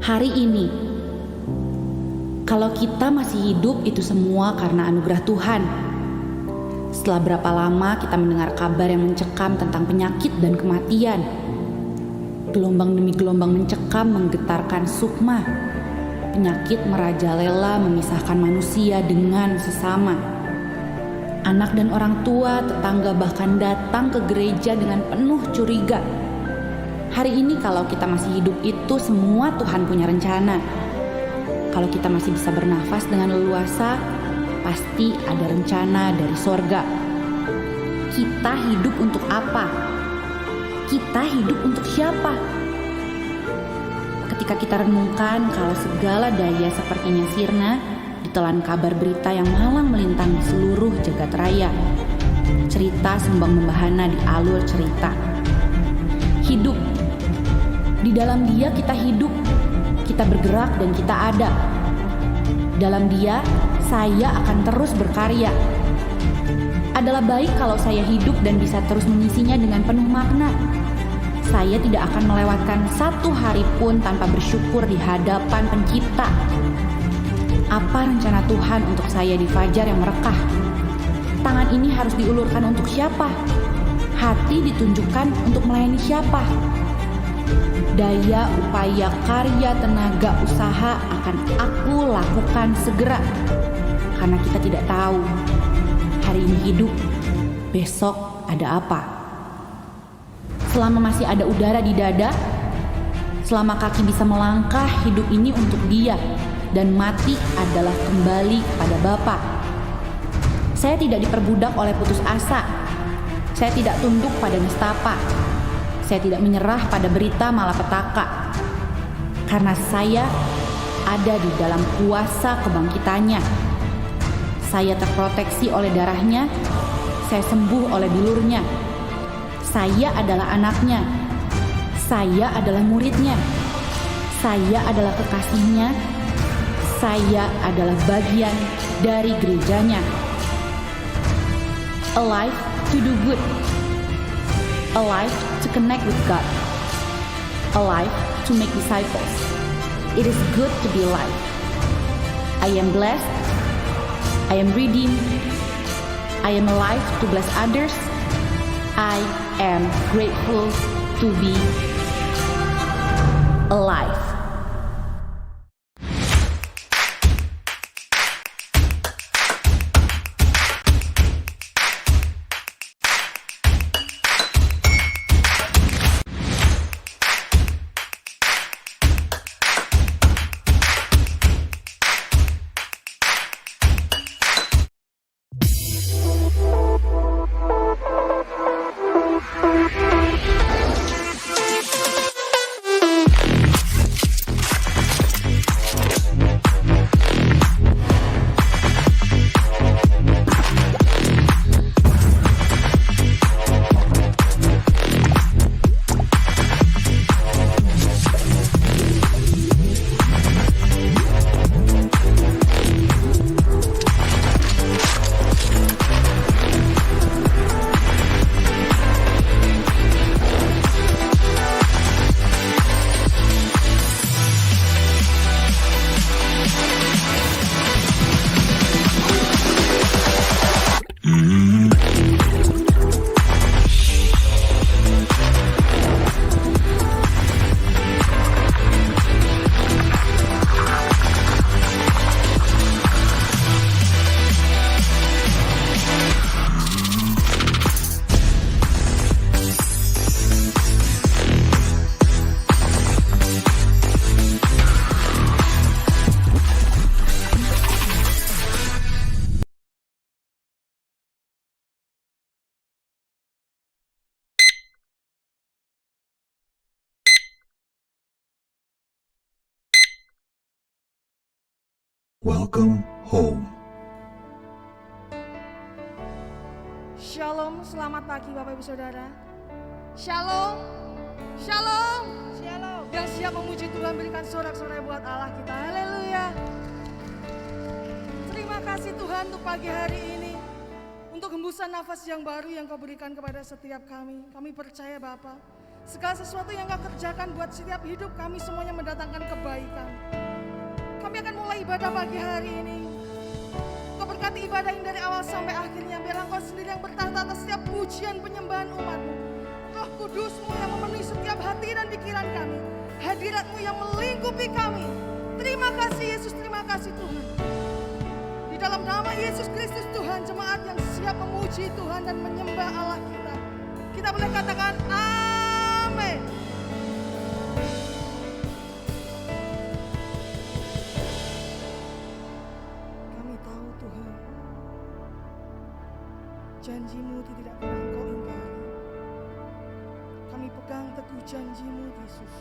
Hari ini, kalau kita masih hidup itu semua karena anugerah Tuhan. Setelah berapa lama kita mendengar kabar yang mencekam tentang penyakit dan kematian. Gelombang demi gelombang mencekam menggetarkan sukma. Penyakit merajalela memisahkan manusia dengan sesama. Anak dan orang tua, tetangga bahkan datang ke gereja dengan penuh curiga. Hari ini kalau kita masih hidup itu semua Tuhan punya rencana. Kalau kita masih bisa bernafas dengan leluasa, pasti ada rencana dari sorga. Kita hidup untuk apa? Kita hidup untuk siapa? Ketika kita renungkan kalau segala daya sepertinya sirna, ditelan kabar berita yang malang melintang di seluruh jagat raya. Cerita sembang membahana di alur cerita. Hidup. Di dalam Dia kita hidup. Kita bergerak dan kita ada. Dalam Dia, saya akan terus berkarya. Adalah baik kalau saya hidup dan bisa terus mengisinya dengan penuh makna. Saya tidak akan melewatkan satu hari pun tanpa bersyukur di hadapan Pencipta. Apa rencana Tuhan untuk saya di fajar yang merekah? Tangan ini harus diulurkan untuk siapa? Hati ditunjukkan untuk melayani siapa? Daya, upaya, karya, tenaga, usaha akan aku lakukan segera. Karena kita tidak tahu hari ini hidup, besok ada apa. Selama masih ada udara di dada, selama kaki bisa melangkah, hidup ini untuk Dia. Dan mati adalah kembali kepada Bapa. Saya tidak diperbudak oleh putus asa. Saya tidak tunduk pada nestapa. Saya tidak menyerah pada berita malapetaka. Karena saya ada di dalam kuasa kebangkitannya. Saya terproteksi oleh darahnya. Saya sembuh oleh bilurnya. Saya adalah anaknya. Saya adalah muridnya. Saya adalah kekasihnya. Saya adalah bagian dari gerejanya. Alive to do good. Alive to connect with God. Alive to make disciples. It is good to be alive. I am blessed. I am redeemed. I am alive to bless others. I am grateful to be alive. Welcome home. Shalom, selamat pagi Bapak Ibu Saudara. Shalom, shalom, shalom. Yang siap memuji Tuhan berikan sorak-sorai buat Allah kita. Haleluya. Terima kasih Tuhan untuk pagi hari ini. Untuk hembusan nafas yang baru yang Kau berikan kepada setiap kami. Kami percaya Bapa, Segala sesuatu yang Engkau kerjakan buat setiap hidup kami semuanya mendatangkan kebaikan. Kami akan mulai ibadah pagi hari ini. Engkau berkati ibadah ini dari awal sampai akhirnya. Biarlah Engkau sendiri yang bertahta atas setiap pujian penyembahan umat-Mu. Roh Kudus-Mu yang memenuhi setiap hati dan pikiran kami. Hadirat-Mu yang melingkupi kami. Terima kasih Yesus, terima kasih Tuhan. Di dalam nama Yesus Kristus Tuhan, jemaat yang siap memuji Tuhan dan menyembah Allah kita. Kita boleh katakan amin. Kami tahu Tuhan, janji-Mu tidak pernah Engkau ingkari. Kami pegang teguh janji-Mu Yesus.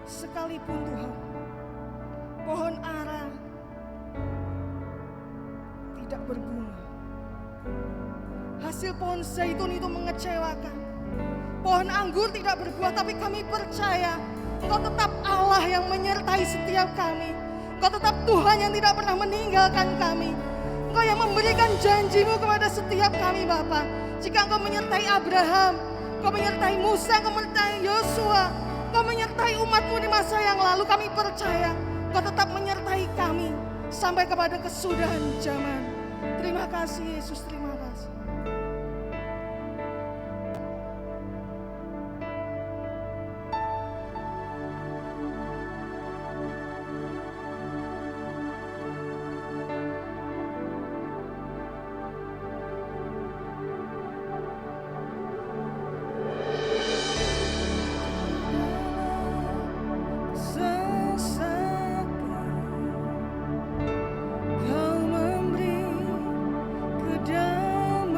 Sekalipun Tuhan, pohon ara tidak berbunga, hasil pohon zaitun itu mengecewakan, pohon anggur tidak berbuah, tapi kami percaya Engkau tetap Allah yang menyertai setiap kami. Engkau tetap Tuhan yang tidak pernah meninggalkan kami. Engkau yang memberikan janji-Mu kepada setiap kami Bapa. Jika Engkau menyertai Abraham, Engkau menyertai Musa, Engkau menyertai Yosua, Engkau menyertai umat-Mu di masa yang lalu, kami percaya Engkau tetap menyertai kami sampai kepada kesudahan zaman. Terima kasih Yesus, terima kasih. Kau memberi kedamaian.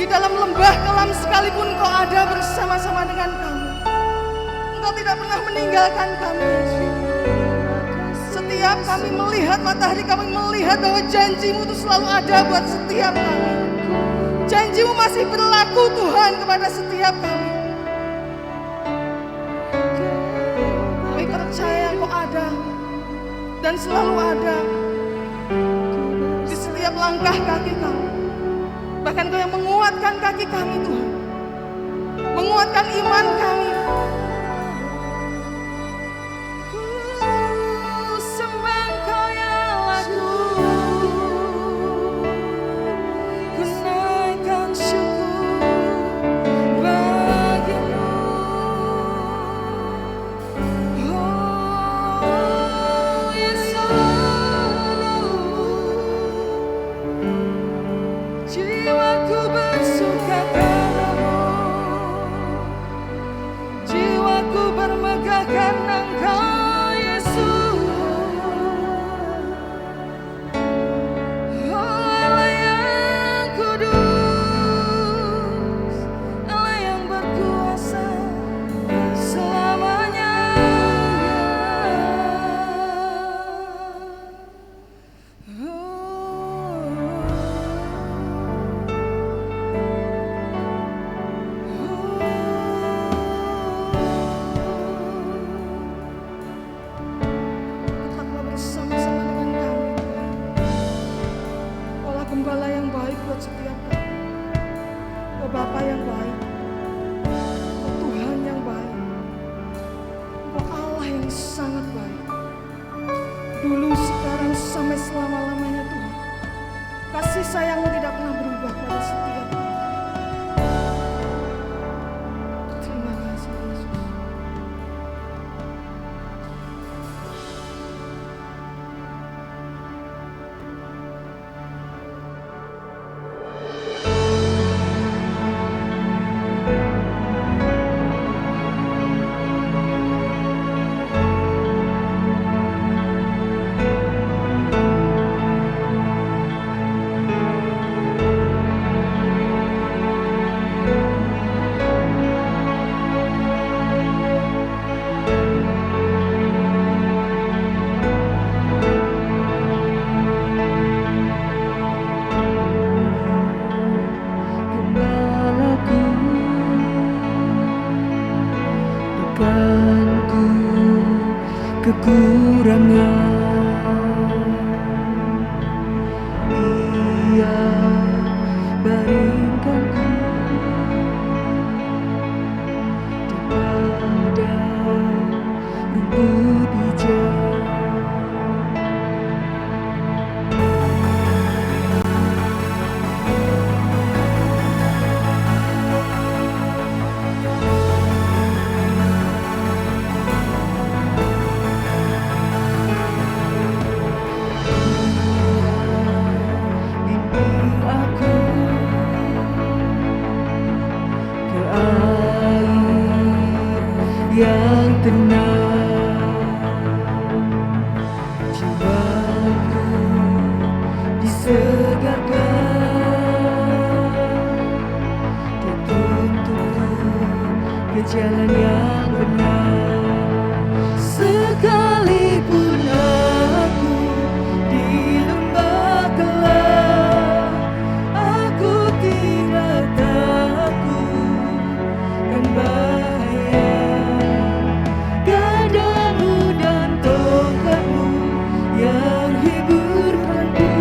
dalam lembah kelam sekalipun Kau ada bersama-sama dengan kami. Engkau tidak pernah meninggalkan kami, Yesus. Setiap kami melihat matahari, kami melihat bahwa janji-Mu itu selalu ada buat setiap kami. Janji-Mu masih berlaku Tuhan kepada setiap kami. Kami percaya Kau ada dan selalu ada di setiap langkah kaki kami. Bahkan Kau yang menguatkan kaki kami, Tuhan. Menguatkan iman kami. Jiwaku bersuka padamu, jiwaku bermegah karena Engkau Yesus. Oh Allah yang kudus, Allah yang berkuasa selamanya. Tetaplah bersama-sama dengan kami, Tuhan. Kaulah gembala yang baik buat setiap kami. Kau Bapa yang baik, Kau Tuhan yang baik, Kau Allah yang sangat baik. Dulu, sekarang, sampai selama-lamanya, Tuhan. Kasih sayang-Mu tidak pernah berubah pada setiap kami. Terima kasih, Yesus. Gembalaku, bukanku kekurangan. Ia baringkanku di padang rumput hijau. Yang tenang, jiwaku disegarkan, Dia tuntun ke jalan yang benar. Sekalipun aku di lembah gelap, aku tidak takut dan bahaya. Gadamu dan tongkatmu yang hiburkanku,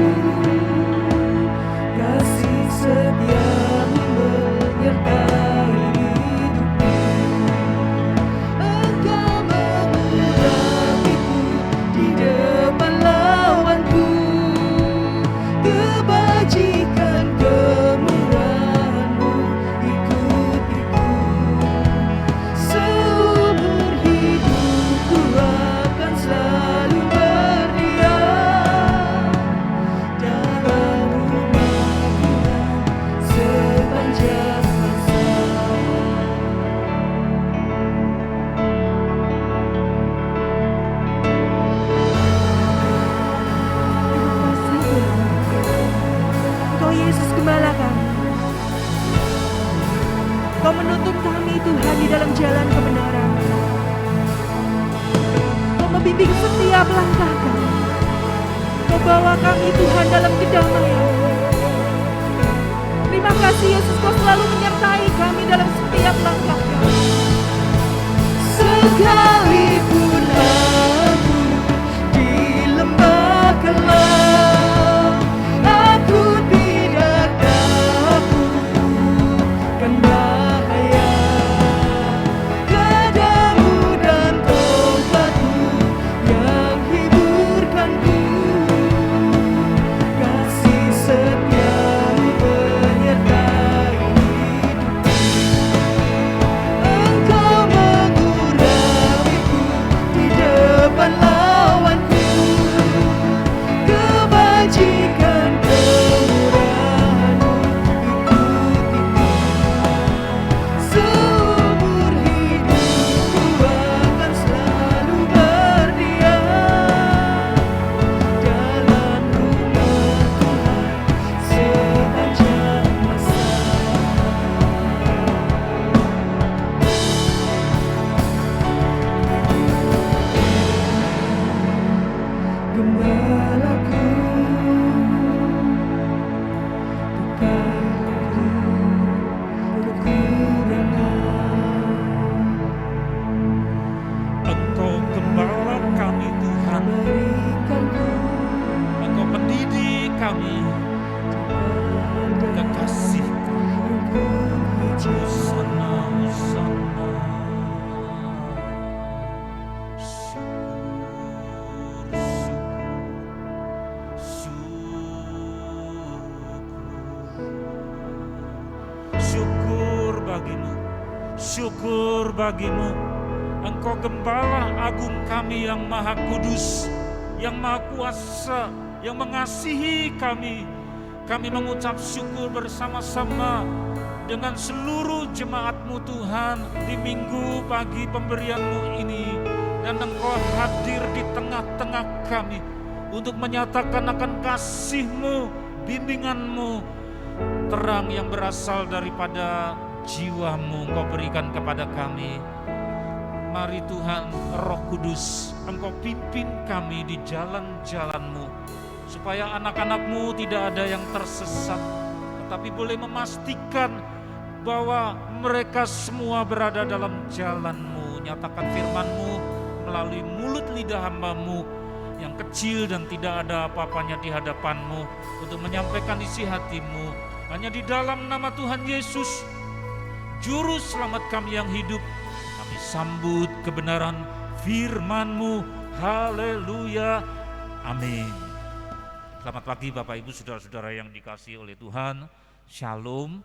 kasih setiamu menyertai hidupku. jalan kebenaran. Kau membimbing setiap langkah kami. Kau bawa kami Tuhan dalam kedamaian. Terima kasih Yesus, Kau selalu menyertai kami dalam setiap langkah kami. Sekalipun aku di lembah gelap, aku tidak takutkan bahaya. Padamu dan tongkatmu yang hiburkanku, kasih setiamu menyertai hidupku. Engkau mengurapiku di depan lawanku, kebajikan kemurahan-Mu ikutiku. Seumur hidupku akan selalu berdiam dalam rumah Tuhan sepanjang masa. Gembalaku, bukanku kekurangan. Engkau gembala kami Tuhan, Berikanku Engkau pendidik kami, kekasih rumput hijau. Hosana, Hosana. Syukur bagimu, syukur bagimu. Engkau gembala agung kami yang maha kudus, yang maha kuasa, yang mengasihi kami. Kami mengucap syukur bersama-sama dengan seluruh jemaat-Mu Tuhan di minggu pagi pemberian-Mu ini. Dan Engkau hadir di tengah-tengah kami untuk menyatakan akan kasih-Mu, bimbingan-Mu, terang yang berasal daripada jiwa-Mu Engkau berikan kepada kami. Mari Tuhan Roh Kudus, Engkau pimpin kami di jalan-jalan-Mu, supaya anak-anak-Mu tidak ada yang tersesat, tetapi boleh memastikan bahwa mereka semua berada dalam jalan-Mu. Nyatakan firman-Mu melalui mulut lidah hamba-Mu yang kecil dan tidak ada apa-apanya di hadapan-Mu, untuk menyampaikan isi hati-Mu. Hanya di dalam nama Tuhan Yesus, Juru Selamat kami yang hidup, kami sambut kebenaran firman-Mu. Haleluya. Amin. Selamat pagi Bapak Ibu Saudara-saudara yang dikasihi oleh Tuhan. Shalom.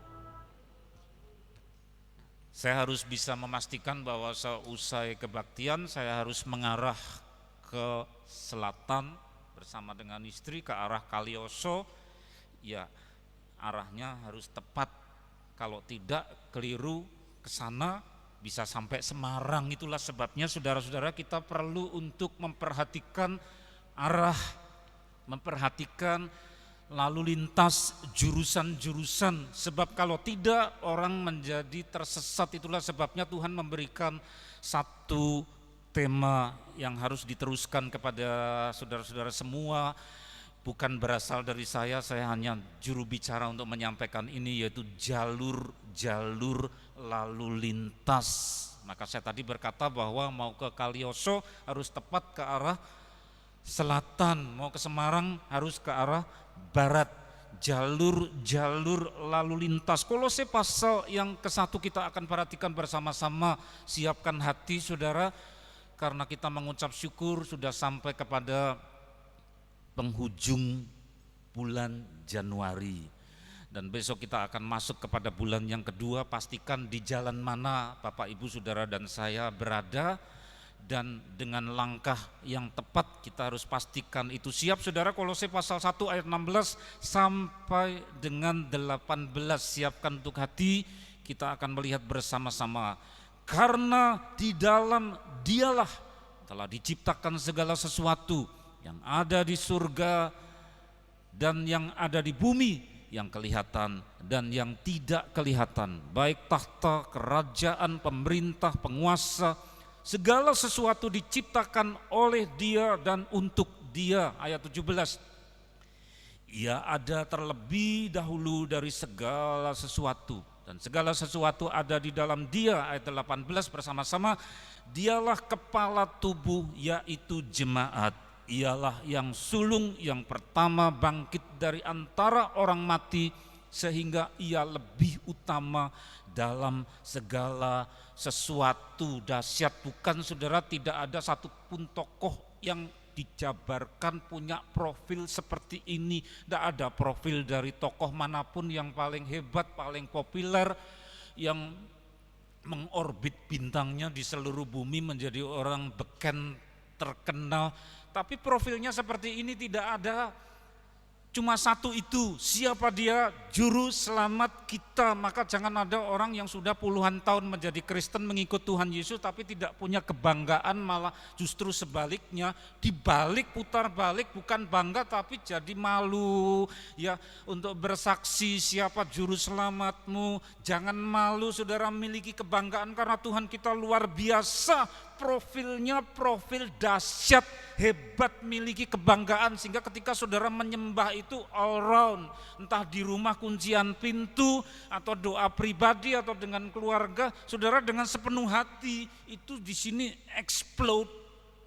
Saya harus bisa memastikan bahwa seusai kebaktian saya harus mengarah ke selatan bersama dengan istri ke arah Kalioso. Ya, arahnya harus tepat. Kalau tidak keliru ke sana bisa sampai Semarang. Itulah sebabnya saudara-saudara kita perlu untuk memperhatikan arah, memperhatikan lalu lintas jurusan-jurusan, sebab kalau tidak orang menjadi tersesat. Itulah sebabnya Tuhan memberikan satu tema yang harus diteruskan kepada saudara-saudara semua. Bukan berasal dari saya hanya juru bicara untuk menyampaikan ini, yaitu jalur-jalur lalu lintas. Maka saya tadi berkata bahwa mau ke Kalioso harus tepat ke arah selatan, mau ke Semarang harus ke arah barat. Jalur-jalur lalu lintas. Kolose pasal yang ke-1 kita akan perhatikan bersama-sama. Siapkan hati saudara, karena kita mengucap syukur sudah sampai kepada penghujung bulan Januari. Dan besok kita akan masuk kepada bulan yang kedua. Pastikan di jalan mana Bapak Ibu Saudara dan saya berada, dan dengan langkah yang tepat kita harus pastikan itu siap saudara. Kolose pasal 1 ayat 16 sampai dengan 18. Siapkan untuk hati, kita akan melihat bersama-sama. Karena di dalam Dialah telah diciptakan segala sesuatu yang ada di surga dan yang ada di bumi, yang kelihatan dan yang tidak kelihatan, baik tahta, kerajaan, pemerintah, penguasa, segala sesuatu diciptakan oleh Dia dan untuk Dia. Ayat 17, Ia ada terlebih dahulu dari segala sesuatu, dan segala sesuatu ada di dalam Dia. Ayat 18 bersama-sama, Dialah kepala tubuh, yaitu jemaat. Ialah yang sulung yang pertama bangkit dari antara orang mati, sehingga ia lebih utama dalam segala sesuatu. Dahsyat bukan saudara? Tidak ada satupun tokoh yang dijabarkan punya profil seperti ini. Tidak ada profil dari tokoh manapun yang paling hebat, paling populer, yang mengorbit bintangnya di seluruh bumi menjadi orang beken terkenal. Tapi profilnya seperti ini tidak ada. Cuma satu itu, siapa Dia? Juru selamat kita. Maka jangan ada orang yang sudah puluhan tahun menjadi Kristen, mengikut Tuhan Yesus, tapi tidak punya kebanggaan, malah justru sebaliknya, dibalik, putar balik, bukan bangga tapi jadi malu ya untuk bersaksi siapa juru selamatmu. Jangan malu saudara, miliki kebanggaan karena Tuhan kita luar biasa. Profilnya profil dahsyat, hebat, miliki kebanggaan, sehingga ketika saudara menyembah itu all round, entah di rumah kuncian pintu atau doa pribadi atau dengan keluarga, saudara dengan sepenuh hati itu di sini explode,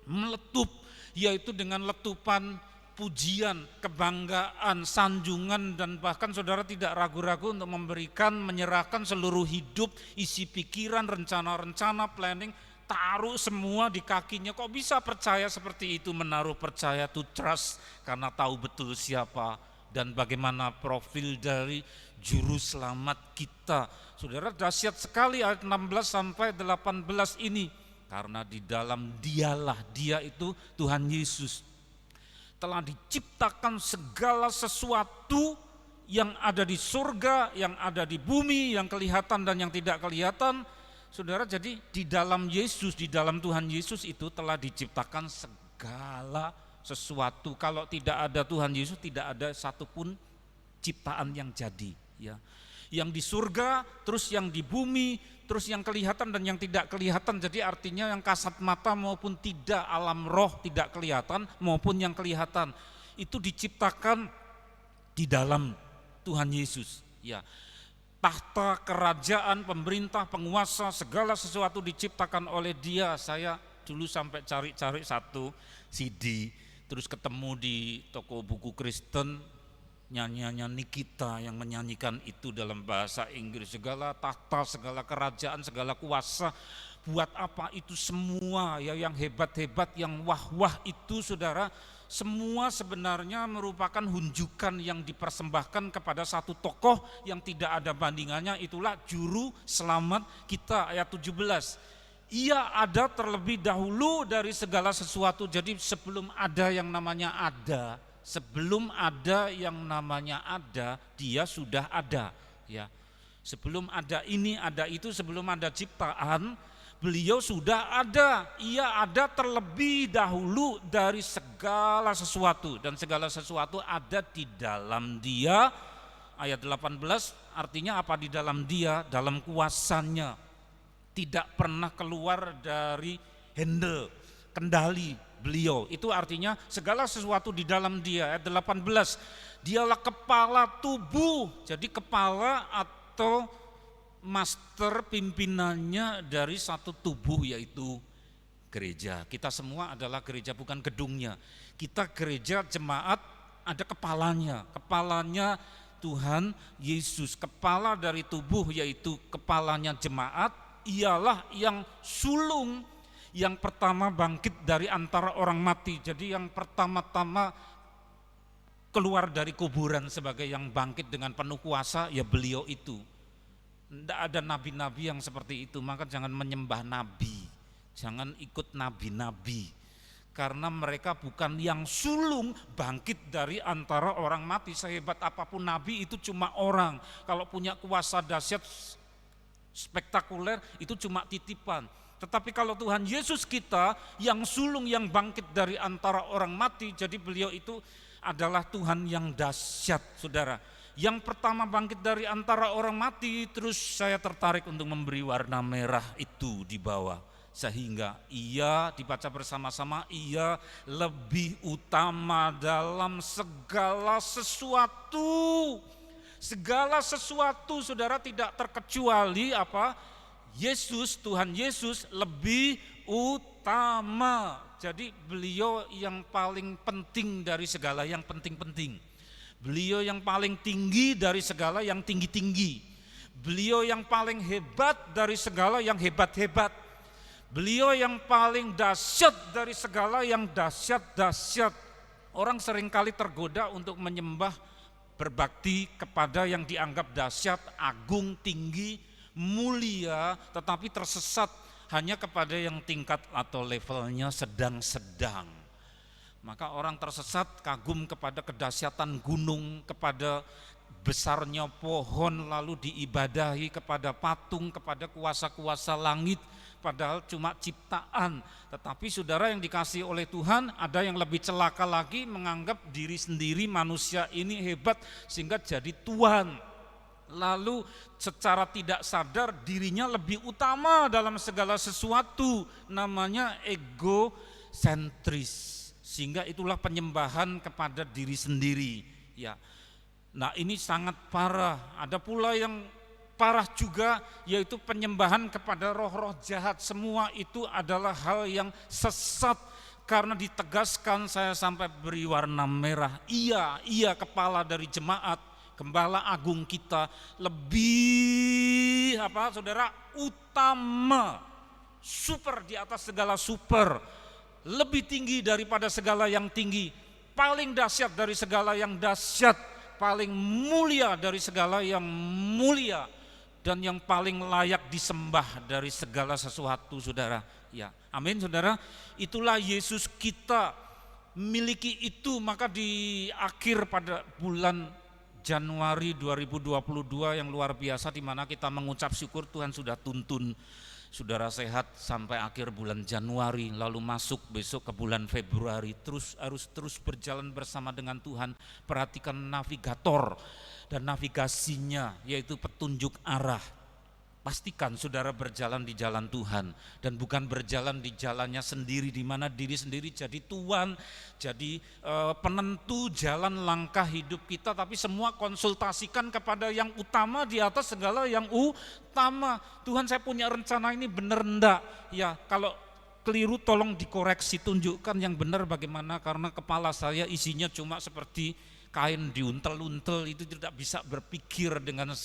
meletup, yaitu dengan letupan pujian, kebanggaan, sanjungan, dan bahkan saudara tidak ragu-ragu untuk memberikan, menyerahkan seluruh hidup, isi pikiran, rencana-rencana, planning, taruh semua di kakinya. Kok bisa percaya seperti itu? Menaruh percaya, to trust, karena tahu betul siapa dan bagaimana profil dari juru selamat kita. Saudara, dahsyat sekali ayat 16 sampai 18 ini. Karena di dalam Dialah, Dia itu Tuhan Yesus, telah diciptakan segala sesuatu yang ada di surga, yang ada di bumi, yang kelihatan dan yang tidak kelihatan. Saudara, jadi di dalam Yesus, di dalam Tuhan Yesus itu telah diciptakan segala sesuatu. Kalau tidak ada Tuhan Yesus, tidak ada satupun ciptaan yang jadi. Ya, yang di surga, terus yang di bumi, terus yang kelihatan dan yang tidak kelihatan. Jadi artinya yang kasat mata maupun tidak, alam roh tidak kelihatan maupun yang kelihatan, itu diciptakan di dalam Tuhan Yesus. Ya. Tahta, kerajaan, pemerintah, penguasa, segala sesuatu diciptakan oleh Dia. Saya dulu sampai cari-cari satu CD, terus ketemu di toko buku Kristen, nyanyiannya Nikita yang menyanyikan itu dalam bahasa Inggris. Segala tahta, segala kerajaan, segala kuasa, buat apa itu semua ya, yang hebat-hebat, yang wah-wah itu saudara, semua sebenarnya merupakan hunjukan yang dipersembahkan kepada satu tokoh yang tidak ada bandingannya. Itulah juru selamat kita. Ayat 17, Ia ada terlebih dahulu dari segala sesuatu. Jadi sebelum ada yang namanya ada, sebelum ada yang namanya ada, Dia sudah ada ya. Sebelum ada ini, ada itu, sebelum ada ciptaan, Beliau sudah ada. Ia ada terlebih dahulu dari segala sesuatu, dan segala sesuatu ada di dalam Dia. Ayat 18 artinya apa? Di dalam Dia, dalam kuasanya, tidak pernah keluar dari handle, kendali Beliau. Itu artinya segala sesuatu di dalam Dia. Ayat 18, Dialah kepala tubuh. Jadi kepala atau master pimpinannya dari satu tubuh, yaitu gereja. Kita semua adalah gereja, bukan gedungnya. Kita gereja, jemaat, ada kepalanya. Kepalanya Tuhan Yesus. Kepala dari tubuh, yaitu kepalanya jemaat, ialah yang sulung, yang pertama bangkit dari antara orang mati. Jadi yang pertama-tama keluar dari kuburan sebagai yang bangkit dengan penuh kuasa, ya Beliau itu. Tidak ada nabi-nabi yang seperti itu, maka jangan menyembah nabi, jangan ikut nabi-nabi, karena mereka bukan yang sulung bangkit dari antara orang mati. Sehebat apapun nabi, itu cuma orang. Kalau punya kuasa dahsyat, spektakuler, itu cuma titipan. Tetapi kalau Tuhan Yesus kita yang sulung, yang bangkit dari antara orang mati, jadi Beliau itu adalah Tuhan yang dahsyat, saudara. Yang pertama bangkit dari antara orang mati, terus saya tertarik untuk memberi warna merah itu di bawah. Sehingga ia, dibaca bersama-sama, ia lebih utama dalam segala sesuatu. Segala sesuatu, saudara, tidak terkecuali apa? Yesus, Tuhan Yesus lebih utama. Jadi beliau yang paling penting dari segala yang penting-penting. Beliau yang paling tinggi dari segala yang tinggi-tinggi. Beliau yang paling hebat dari segala yang hebat-hebat. Beliau yang paling dahsyat dari segala yang dahsyat-dahsyat. Orang seringkali tergoda untuk menyembah, berbakti kepada yang dianggap dahsyat, agung, tinggi, mulia, tetapi tersesat hanya kepada yang tingkat atau levelnya sedang-sedang. Maka orang tersesat kagum kepada kedahsyatan gunung, kepada besarnya pohon, lalu diibadahi kepada patung, kepada kuasa-kuasa langit, padahal cuma ciptaan. Tetapi saudara yang dikasihi oleh Tuhan, ada yang lebih celaka lagi, menganggap diri sendiri manusia ini hebat sehingga jadi Tuhan. Lalu secara tidak sadar dirinya lebih utama dalam segala sesuatu, namanya egosentris. Sehingga itulah penyembahan kepada diri sendiri. Ya, nah ini sangat parah. Ada pula yang parah juga, yaitu penyembahan kepada roh-roh jahat. Semua itu adalah hal yang sesat. Karena ditegaskan, saya sampai beri warna merah. Ia kepala dari jemaat, gembala agung kita, lebih apa saudara, utama, super di atas segala super. Lebih tinggi daripada segala yang tinggi, paling dahsyat dari segala yang dahsyat, paling mulia dari segala yang mulia, dan yang paling layak disembah dari segala sesuatu, saudara. Ya, amin, saudara. Itulah Yesus kita, miliki itu. Maka di akhir pada bulan Januari 2022 yang luar biasa, di mana kita mengucap syukur Tuhan sudah tuntun saudara sehat sampai akhir bulan Januari, lalu masuk besok ke bulan Februari. Harus terus berjalan bersama dengan Tuhan. Perhatikan navigator dan navigasinya, yaitu petunjuk arah. Pastikan saudara berjalan di jalan Tuhan dan bukan berjalan di jalannya sendiri, di mana diri sendiri jadi tuan, jadi penentu jalan langkah hidup kita, tapi semua konsultasikan kepada yang utama di atas segala yang utama. Tuhan, saya punya rencana ini benar enggak? Ya, kalau keliru tolong dikoreksi, tunjukkan yang benar bagaimana, karena kepala saya isinya cuma seperti kain diuntel-untel, itu tidak bisa berpikir dengan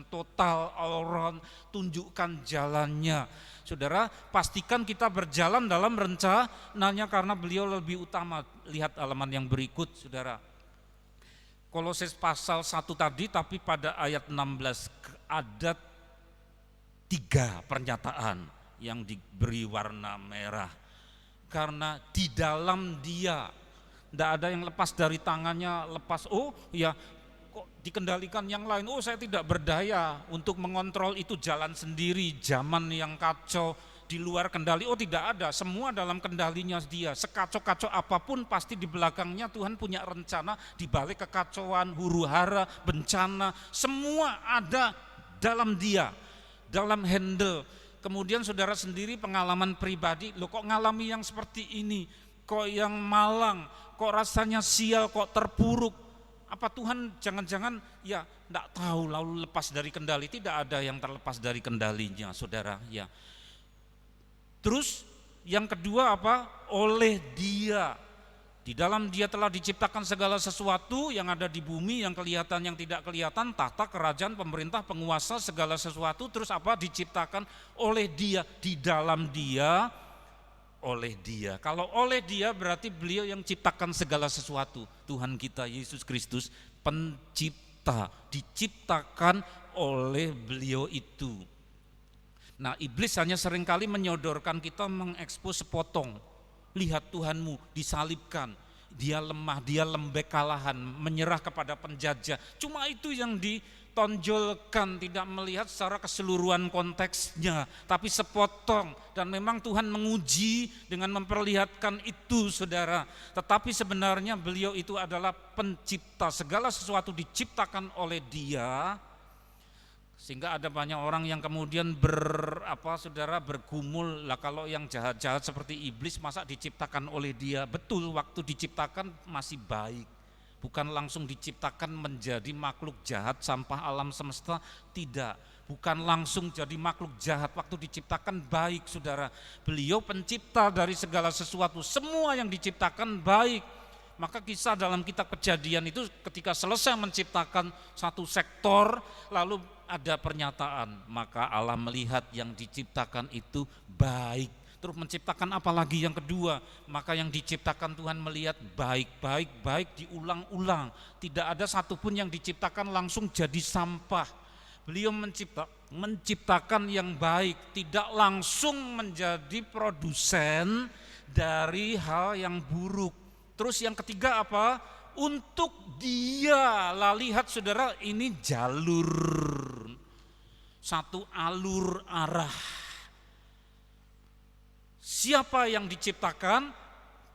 total all tunjukkan jalannya. Saudara, pastikan kita berjalan dalam rencananya karena beliau lebih utama. Lihat halaman yang berikut, saudara. Kolose pasal 1 tadi, tapi pada ayat 16 ada 3 pernyataan yang diberi warna merah. Karena di dalam Dia, tidak ada yang lepas dari tangannya, lepas, oh ya kok dikendalikan yang lain, oh saya tidak berdaya untuk mengontrol itu, jalan sendiri, zaman yang kacau, di luar kendali, oh tidak ada, semua dalam kendalinya Dia. Sekacau-kacau apapun pasti di belakangnya Tuhan punya rencana, di balik kekacauan, huru-hara, bencana, semua ada dalam Dia, dalam handle. Kemudian saudara sendiri pengalaman pribadi, loh kok ngalami yang seperti ini, kok yang malang, kok rasanya sial, kok terpuruk. Apa Tuhan jangan-jangan ya enggak tahu lalu lepas dari kendali? Tidak ada yang terlepas dari kendalinya, saudara. Ya. Terus yang kedua apa? Oleh Dia. Di dalam Dia telah diciptakan segala sesuatu yang ada di bumi, yang kelihatan, yang tidak kelihatan, tahta, kerajaan, pemerintah, penguasa, segala sesuatu. Terus apa? Diciptakan oleh Dia, di dalam Dia, oleh Dia. Kalau oleh Dia berarti beliau yang ciptakan segala sesuatu. Tuhan kita Yesus Kristus pencipta, diciptakan oleh beliau itu. Nah, iblis hanya seringkali menyodorkan kita, mengekspos sepotong. Lihat Tuhanmu disalibkan, dia lemah, dia lembek kalahan, menyerah kepada penjajah. Cuma itu yang ditonjolkan, tidak melihat secara keseluruhan konteksnya, tapi sepotong. Dan memang Tuhan menguji dengan memperlihatkan itu, saudara. Tetapi sebenarnya beliau itu adalah pencipta, segala sesuatu diciptakan oleh Dia. Sehingga ada banyak orang yang kemudian bergumul, lah kalau yang jahat-jahat seperti iblis masa diciptakan oleh Dia. Betul, waktu diciptakan masih baik, bukan langsung diciptakan menjadi makhluk jahat sampah alam semesta, tidak. Bukan langsung jadi makhluk jahat, waktu diciptakan baik, saudara. Beliau pencipta dari segala sesuatu, semua yang diciptakan baik. Maka kisah dalam kitab Kejadian itu ketika selesai menciptakan satu sektor, lalu ada pernyataan, maka Allah melihat yang diciptakan itu baik. Terus menciptakan apa lagi yang kedua? Maka yang diciptakan Tuhan melihat baik, baik, baik, diulang-ulang. Tidak ada satupun yang diciptakan langsung jadi sampah. Beliau menciptakan yang baik, tidak langsung menjadi produsen dari hal yang buruk. Terus yang ketiga apa? Untuk Dia, lah lihat saudara, ini jalur, satu alur arah. Siapa yang diciptakan?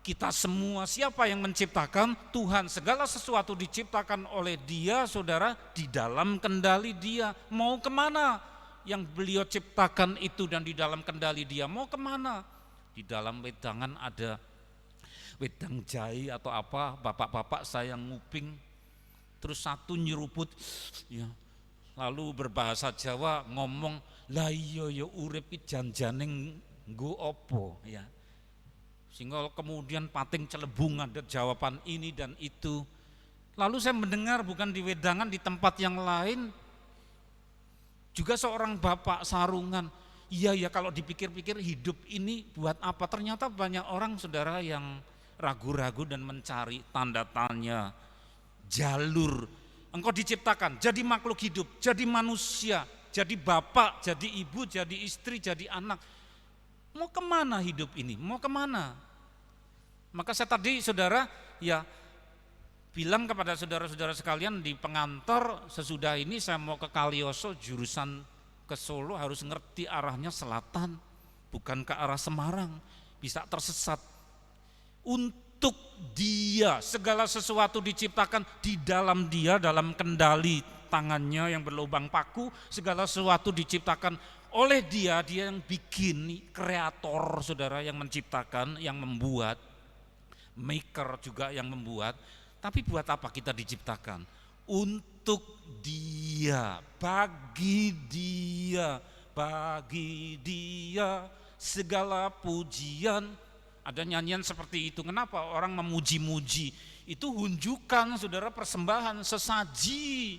Kita semua. Siapa yang menciptakan? Tuhan. Segala sesuatu diciptakan oleh Dia, saudara, di dalam kendali Dia. Mau kemana yang beliau ciptakan itu dan di dalam kendali Dia? Mau kemana? Di dalam wedangan ada wedang jahe atau apa, bapak-bapak saya nguping, terus satu nyeruput, ya, lalu berbahasa Jawa ngomong, lah iya ya urip iki janjane nggo apa, ya. Sehingga kemudian pating celebung ada jawaban ini dan itu. Lalu saya mendengar bukan di wedangan, di tempat yang lain juga seorang bapak sarungan, iya ya kalau dipikir-pikir hidup ini buat apa? Ternyata banyak orang, saudara, yang ragu-ragu dan mencari tanda tanya, jalur. Engkau diciptakan jadi makhluk hidup, jadi manusia, jadi bapak, jadi ibu, jadi istri, jadi anak. Mau kemana hidup ini? Mau kemana? Maka saya tadi, saudara, ya bilang kepada saudara-saudara sekalian di pengantar, sesudah ini saya mau ke Kalioso, jurusan ke Solo, harus ngerti arahnya selatan, bukan ke arah Semarang, bisa tersesat. Untuk Dia, segala sesuatu diciptakan di dalam Dia, dalam kendali tangannya yang berlubang paku. Segala sesuatu diciptakan oleh Dia, Dia yang bikin, kreator, saudara, yang menciptakan, yang membuat, maker juga yang membuat. Tapi buat apa kita diciptakan? Untuk Dia, bagi Dia segala pujian. Ada nyanyian seperti itu. Kenapa orang memuji-muji? Itu hunjukan, saudara, persembahan, sesaji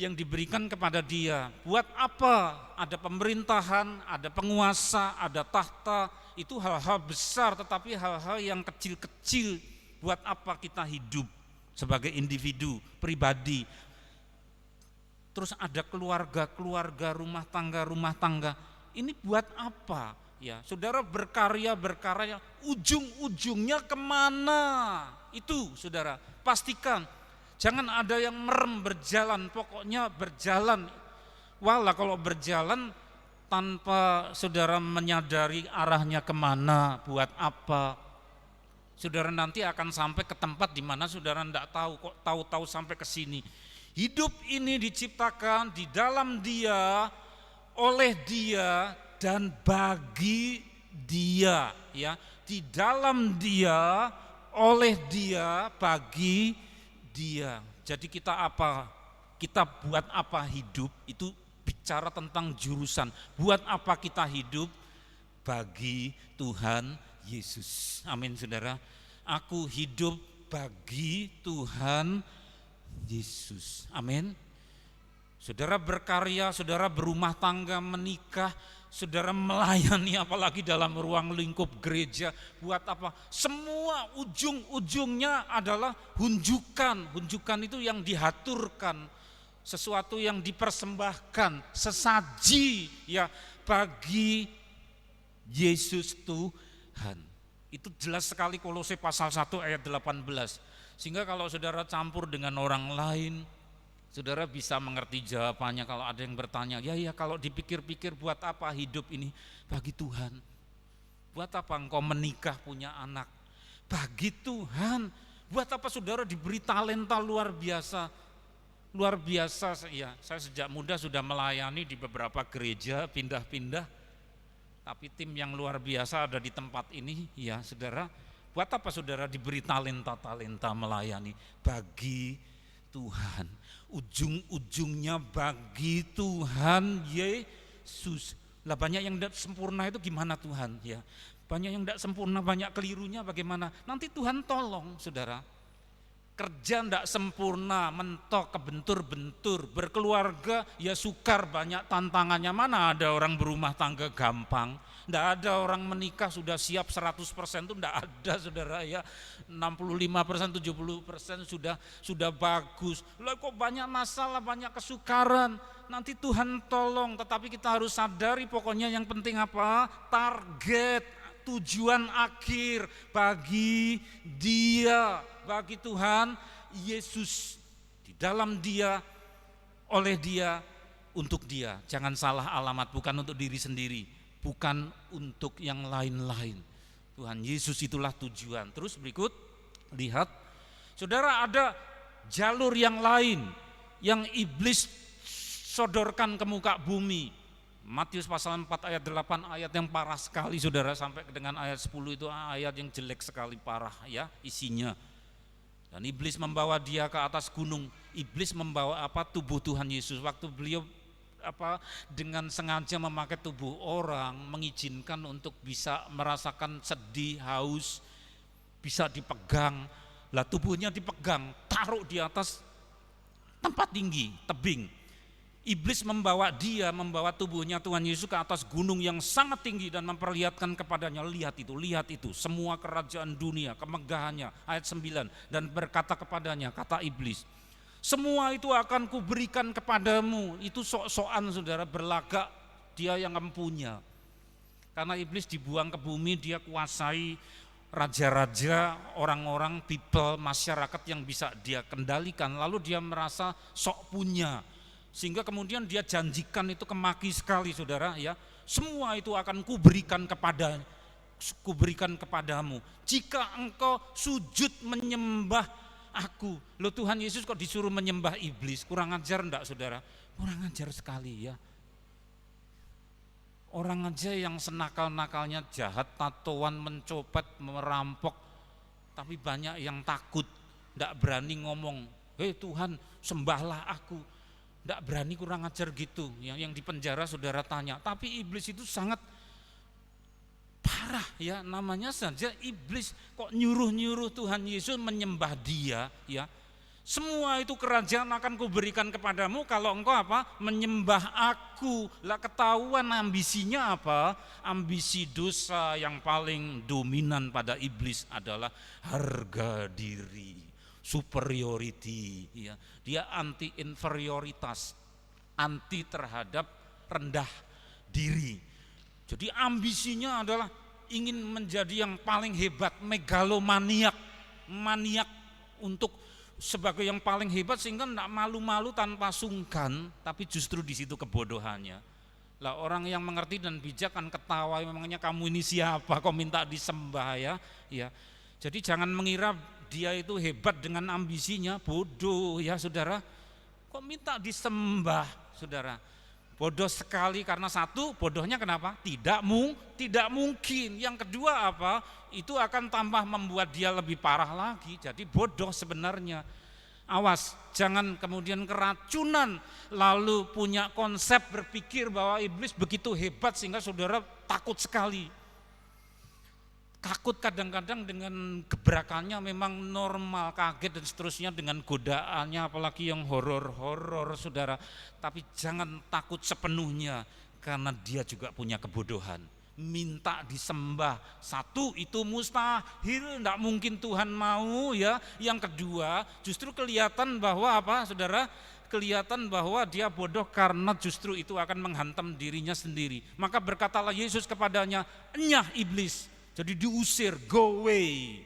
yang diberikan kepada Dia. Buat apa? Ada pemerintahan, ada penguasa, ada tahta. Itu hal-hal besar, tetapi hal-hal yang kecil-kecil. Buat apa kita hidup sebagai individu, pribadi? Terus ada keluarga, rumah tangga. Ini buat apa? Ya, saudara, berkarya, ujung-ujungnya kemana? Itu, saudara, pastikan. Jangan ada yang merem berjalan, pokoknya berjalan. Walah kalau berjalan tanpa saudara menyadari arahnya kemana, buat apa? Saudara nanti akan sampai ke tempat di mana saudara tidak tahu, kok tahu-tahu sampai ke sini. Hidup ini diciptakan di dalam Dia, oleh Dia, dan bagi Dia, ya, di dalam Dia, oleh Dia, bagi Dia. Jadi kita apa? Kita buat apa hidup? Itu bicara tentang jurusan. Buat apa kita hidup? Bagi Tuhan Yesus. Amin, saudara. Aku hidup bagi Tuhan Yesus. Amin. Saudara berkarya, saudara berumah tangga, menikah, saudara melayani, apalagi dalam ruang lingkup gereja. Buat apa? Semua ujung-ujungnya adalah hunjukan. Hunjukan itu yang dihaturkan, sesuatu yang dipersembahkan, sesaji, ya, bagi Yesus Tuhan. Itu jelas sekali Kolose pasal 1 ayat 18. Sehingga kalau saudara campur dengan orang lain, Saudara bisa mengerti jawabannya kalau ada yang bertanya, ya kalau dipikir-pikir buat apa hidup ini bagi Tuhan? Buat apa engkau menikah punya anak? Bagi Tuhan. Buat apa saudara diberi talenta luar biasa? Luar biasa ya, saya sejak muda sudah melayani di beberapa gereja, pindah-pindah. Tapi tim yang luar biasa ada di tempat ini ya saudara. Buat apa saudara diberi talenta-talenta melayani? Bagi Tuhan, ujung-ujungnya bagi Tuhan Yesus. Lah banyak yang tidak sempurna itu gimana Tuhan ya? Banyak yang tidak sempurna, banyak kelirunya bagaimana? Nanti Tuhan tolong saudara. Kerja tidak sempurna, mentok, kebentur-bentur, berkeluarga ya sukar, banyak tantangannya. Mana ada orang berumah tangga gampang? Tidak ada orang menikah sudah siap 100% itu tidak ada saudara ya. 65%, 70% sudah bagus. Loh kok banyak masalah, banyak kesukaran. Nanti Tuhan tolong, tetapi kita harus sadari pokoknya yang penting apa? Target, tujuan akhir bagi Dia, bagi Tuhan Yesus, di dalam Dia, oleh Dia, untuk Dia. Jangan salah alamat, bukan untuk diri sendiri, bukan untuk yang lain-lain. Tuhan Yesus itulah tujuan. Terus berikut, lihat saudara, ada jalur yang lain yang iblis sodorkan ke muka bumi. Matius pasal 4 ayat 8, ayat yang parah sekali saudara, sampai dengan ayat 10 itu ayat yang jelek sekali, parah ya isinya. Dan iblis membawa dia ke atas gunung. Iblis membawa apa? Tubuh Tuhan Yesus. Waktu beliau dengan sengaja memakai tubuh orang, mengizinkan untuk bisa merasakan sedih, haus, bisa dipegang. Lah tubuhnya dipegang, taruh di atas tempat tinggi, tebing. Iblis membawa tubuhnya Tuhan Yesus ke atas gunung yang sangat tinggi dan memperlihatkan kepadanya, lihat itu, semua kerajaan dunia, kemegahannya, ayat 9, dan berkata kepadanya, kata iblis, semua itu akan kuberikan kepadamu. Itu sok-sokan saudara, berlagak dia yang empunya. Karena iblis dibuang ke bumi, dia kuasai raja-raja, orang-orang, people, masyarakat yang bisa dia kendalikan, lalu dia merasa sok punya. Sehingga kemudian dia janjikan itu kemaki sekali saudara ya, semua itu akan kuberikan kepadamu jika engkau sujud menyembah aku. Loh Tuhan Yesus kok disuruh menyembah iblis? Kurang ajar enggak saudara? Kurang ajar sekali ya. Orang aja yang senakal-nakalnya jahat, tatoan, mencopet, merampok, tapi banyak yang takut, enggak berani ngomong, hei Tuhan sembahlah aku. Tidak berani, kurang ajar gitu. Yang di penjara saudara tanya, tapi iblis itu sangat parah ya, namanya saja iblis kok nyuruh-nyuruh Tuhan Yesus menyembah dia ya. Semua itu kerajaan akan kuberikan kepadamu kalau engkau apa? Menyembah aku. Lah ketahuan ambisinya apa? Ambisi dosa yang paling dominan pada iblis adalah harga diri, superiority ya. Dia anti inferioritas, anti terhadap rendah diri. Jadi ambisinya adalah ingin menjadi yang paling hebat, megalomaniak, maniak untuk sebagai yang paling hebat, sehingga tidak malu-malu tanpa sungkan, tapi justru di situ kebodohannya. Lah orang yang mengerti dan bijak kan ketawa, memangnya kamu ini siapa kok minta disembah ya. Jadi jangan mengira dia itu hebat dengan ambisinya, bodoh ya saudara. Kok minta disembah saudara? Bodoh sekali, karena satu, bodohnya kenapa? Tidak mungkin. Yang kedua apa? Itu akan tambah membuat dia lebih parah lagi. Jadi bodoh sebenarnya. Awas, jangan kemudian keracunan lalu punya konsep berpikir bahwa iblis begitu hebat sehingga saudara takut sekali. Takut kadang-kadang dengan gebrakannya memang normal, kaget dan seterusnya, dengan godaannya apalagi yang horor-horor saudara. Tapi jangan takut sepenuhnya, karena dia juga punya kebodohan. Minta disembah, satu itu mustahil, tidak mungkin Tuhan mau ya. Yang kedua justru kelihatan bahwa apa saudara? Kelihatan bahwa dia bodoh karena justru itu akan menghantam dirinya sendiri. Maka berkatalah Yesus kepadanya, enyah iblis. Jadi diusir, go away.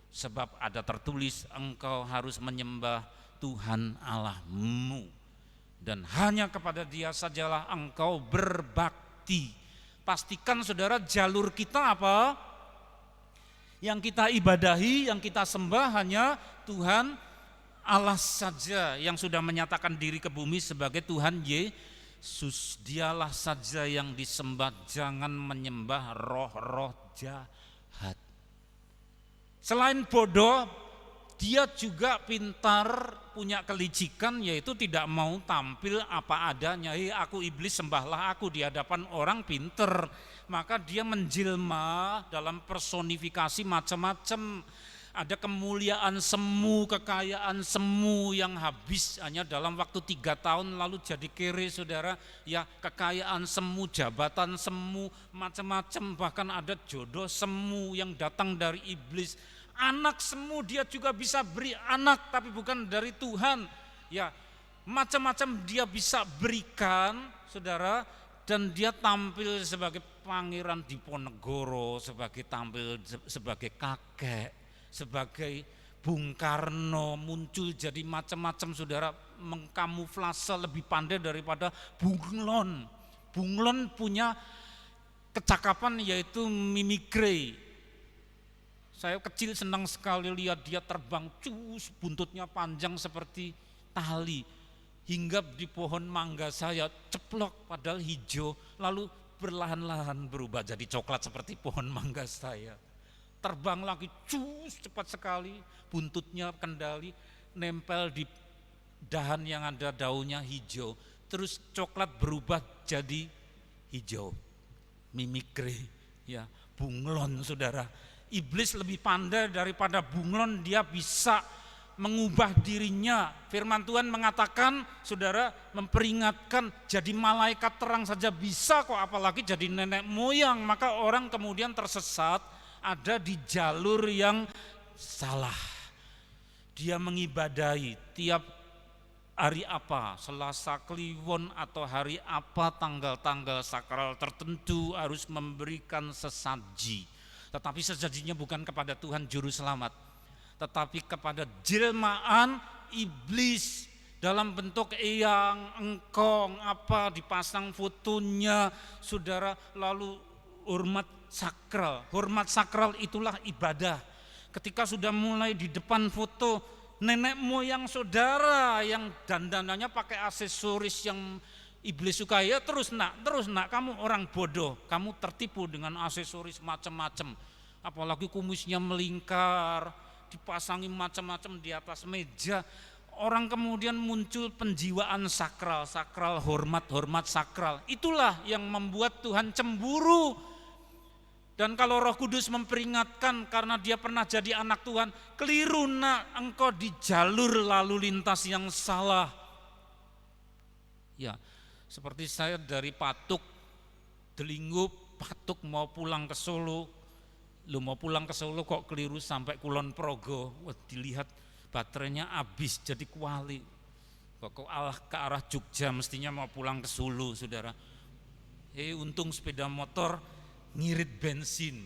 Sebab ada tertulis, engkau harus menyembah Tuhan Allahmu, dan hanya kepada Dia sajalah engkau berbakti. Pastikan saudara, jalur kita apa? Yang kita ibadahi, yang kita sembah hanya Tuhan Allah saja, yang sudah menyatakan diri ke bumi sebagai Tuhan Yesus. Dialah saja yang disembah, jangan menyembah roh-roh jahat. Selain bodoh, dia juga pintar, punya kelicikan, yaitu tidak mau tampil apa adanya. Aku iblis, sembahlah aku di hadapan orang. Pinter, maka dia menjelma dalam personifikasi macam-macam. Ada kemuliaan semu, kekayaan semu yang habis hanya dalam waktu 3 tahun lalu jadi kere, saudara. Ya, kekayaan semu, jabatan semu, macam-macam. Bahkan ada jodoh semu yang datang dari iblis. Anak semu dia juga bisa beri anak, tapi bukan dari Tuhan. Ya, macam-macam dia bisa berikan, saudara. Dan dia tampil sebagai Pangeran Diponegoro, tampil sebagai kakek, sebagai Bung Karno, muncul jadi macam-macam, saudara, mengkamuflase lebih pandai daripada Bunglon. Bunglon punya kecakapan yaitu mimikri. Saya kecil senang sekali lihat dia terbang, buntutnya panjang seperti tali, hinggap di pohon mangga saya, ceplok padahal hijau, lalu perlahan-lahan berubah jadi coklat seperti pohon mangga saya. Terbang lagi, cepat sekali, buntutnya kendali, nempel di dahan yang ada daunnya hijau, terus coklat berubah jadi hijau. Mimikri, ya, bunglon, saudara. Iblis lebih pandai daripada bunglon, dia bisa mengubah dirinya. Firman Tuhan mengatakan, saudara, memperingatkan, jadi malaikat terang saja bisa kok, apalagi jadi nenek moyang. Maka orang kemudian tersesat, ada di jalur yang salah. Dia mengibadahi tiap hari apa, Selasa Kliwon atau hari apa, tanggal-tanggal sakral tertentu harus memberikan sesaji. Tetapi sesajinya bukan kepada Tuhan Juru Selamat, tetapi kepada jelmaan iblis dalam bentuk eyang, engkong, apa, dipasang fotonya, saudara, lalu hormat sakral. Hormat sakral itulah ibadah. Ketika sudah mulai di depan foto nenek moyang saudara yang dandanannya pakai aksesoris yang iblis suka, ya terus nak, kamu orang bodoh, kamu tertipu dengan aksesoris macam-macam. Apalagi kumisnya melingkar, dipasangi macam-macam di atas meja. Orang kemudian muncul penjiwaan sakral, hormat sakral. Itulah yang membuat Tuhan cemburu. Dan kalau Roh Kudus memperingatkan karena dia pernah jadi anak Tuhan, keliru nak, engkau di jalur lalu lintas yang salah. Ya, seperti saya dari Patuk, Delinggup, Patuk mau pulang ke Solo. Mau pulang ke Solo kok keliru sampai Kulon Progo. Wah, dilihat baterainya habis jadi kuali. Kok ke arah Jogja, mestinya mau pulang ke Solo, saudara. Untung sepeda motor ngirit bensin.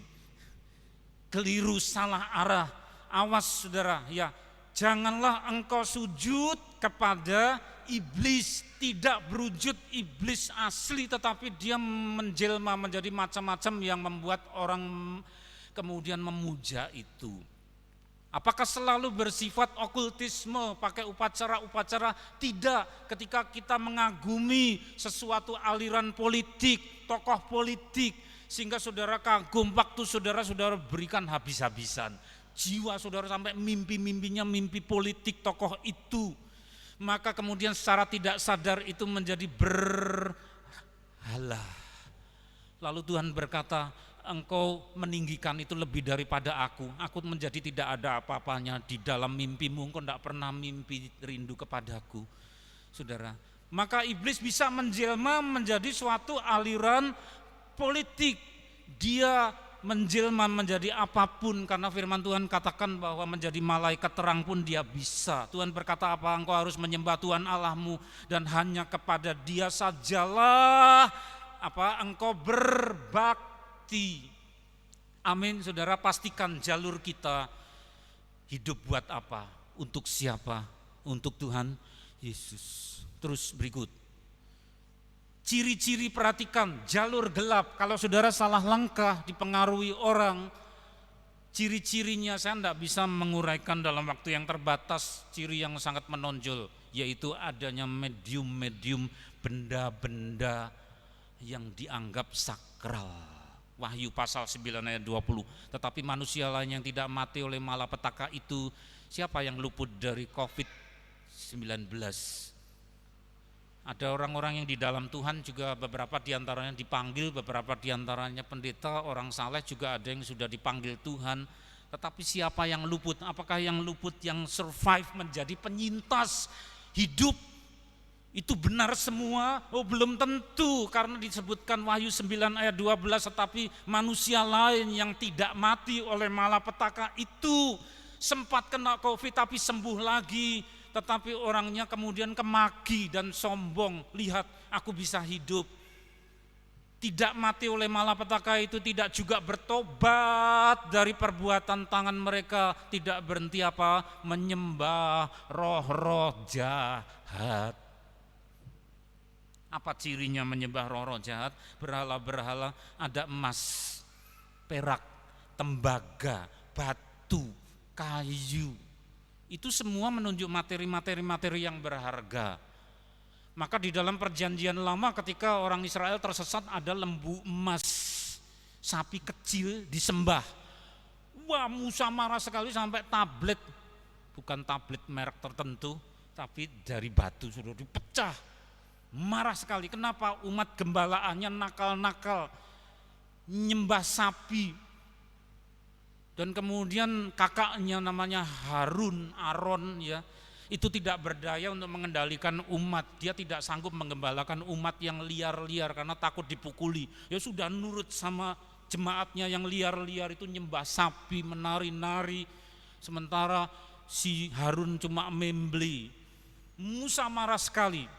Keliru, salah arah. Awas, saudara, ya. Janganlah engkau sujud kepada iblis, tidak berwujud iblis asli, tetapi dia menjelma menjadi macam-macam yang membuat orang kemudian memuja itu. Apakah selalu bersifat okultisme, pakai upacara-upacara? Tidak. Ketika kita mengagumi sesuatu aliran politik, tokoh politik, sehingga saudara kagum, waktu saudara berikan habis-habisan. Jiwa saudara sampai mimpi-mimpinya mimpi politik tokoh itu. Maka kemudian secara tidak sadar itu menjadi berhala. Lalu Tuhan berkata, engkau meninggikan itu lebih daripada aku menjadi tidak ada apa-apanya di dalam mimpimu, engkau tidak pernah mimpi rindu kepadaku, saudara. Maka iblis bisa menjelma menjadi suatu aliran politik, dia menjelma menjadi apapun, karena firman Tuhan katakan bahwa menjadi malaikat terang pun dia bisa. Tuhan berkata apa? Engkau harus menyembah Tuhan Allahmu dan hanya kepada dia sajalah engkau berbakti. Amin, saudara. Pastikan jalur kita hidup buat apa, untuk siapa, untuk Tuhan Yesus. Terus berikut. Ciri-ciri, perhatikan, jalur gelap. Kalau saudara salah langkah, dipengaruhi orang, ciri-cirinya saya tidak bisa menguraikan dalam waktu yang terbatas. Ciri yang sangat menonjol, yaitu adanya medium-medium, benda-benda yang dianggap sakral. Wahyu pasal 9 ayat 20. Tetapi manusia lain yang tidak mati oleh malapetaka itu, siapa yang luput dari COVID-19? Ada orang-orang yang di dalam Tuhan juga, beberapa diantaranya dipanggil, beberapa diantaranya pendeta, orang saleh juga ada yang sudah dipanggil Tuhan. Tetapi siapa yang luput? Apakah yang luput yang survive menjadi penyintas hidup itu benar semua? Oh, belum tentu, karena disebutkan Wahyu 9 ayat 12, tetapi manusia lain yang tidak mati oleh malapetaka itu sempat kena COVID tapi sembuh lagi. Tetapi orangnya kemudian kemaki dan sombong, lihat aku bisa hidup. Tidak mati oleh malapetaka itu tidak juga bertobat dari perbuatan tangan mereka, tidak berhenti apa? Menyembah roh-roh jahat. Apa cirinya menyembah roh-roh jahat? Berhala-berhala, ada emas, perak, tembaga, batu, kayu. Itu semua menunjuk materi-materi yang berharga. Maka di dalam perjanjian lama ketika orang Israel tersesat, ada lembu emas, sapi kecil disembah. Wah, Musa marah sekali sampai tablet, bukan tablet merek tertentu, tapi dari batu sudah dipecah. Marah sekali, kenapa? Umat gembalaannya nakal-nakal, nyembah sapi. Dan kemudian kakaknya namanya Aron ya, itu tidak berdaya untuk mengendalikan umat. Dia tidak sanggup menggembalakan umat yang liar-liar karena takut dipukuli. Ya sudah nurut sama jemaatnya yang liar-liar itu, nyembah sapi, menari-nari. Sementara si Harun cuma membeli. Musa marah sekali.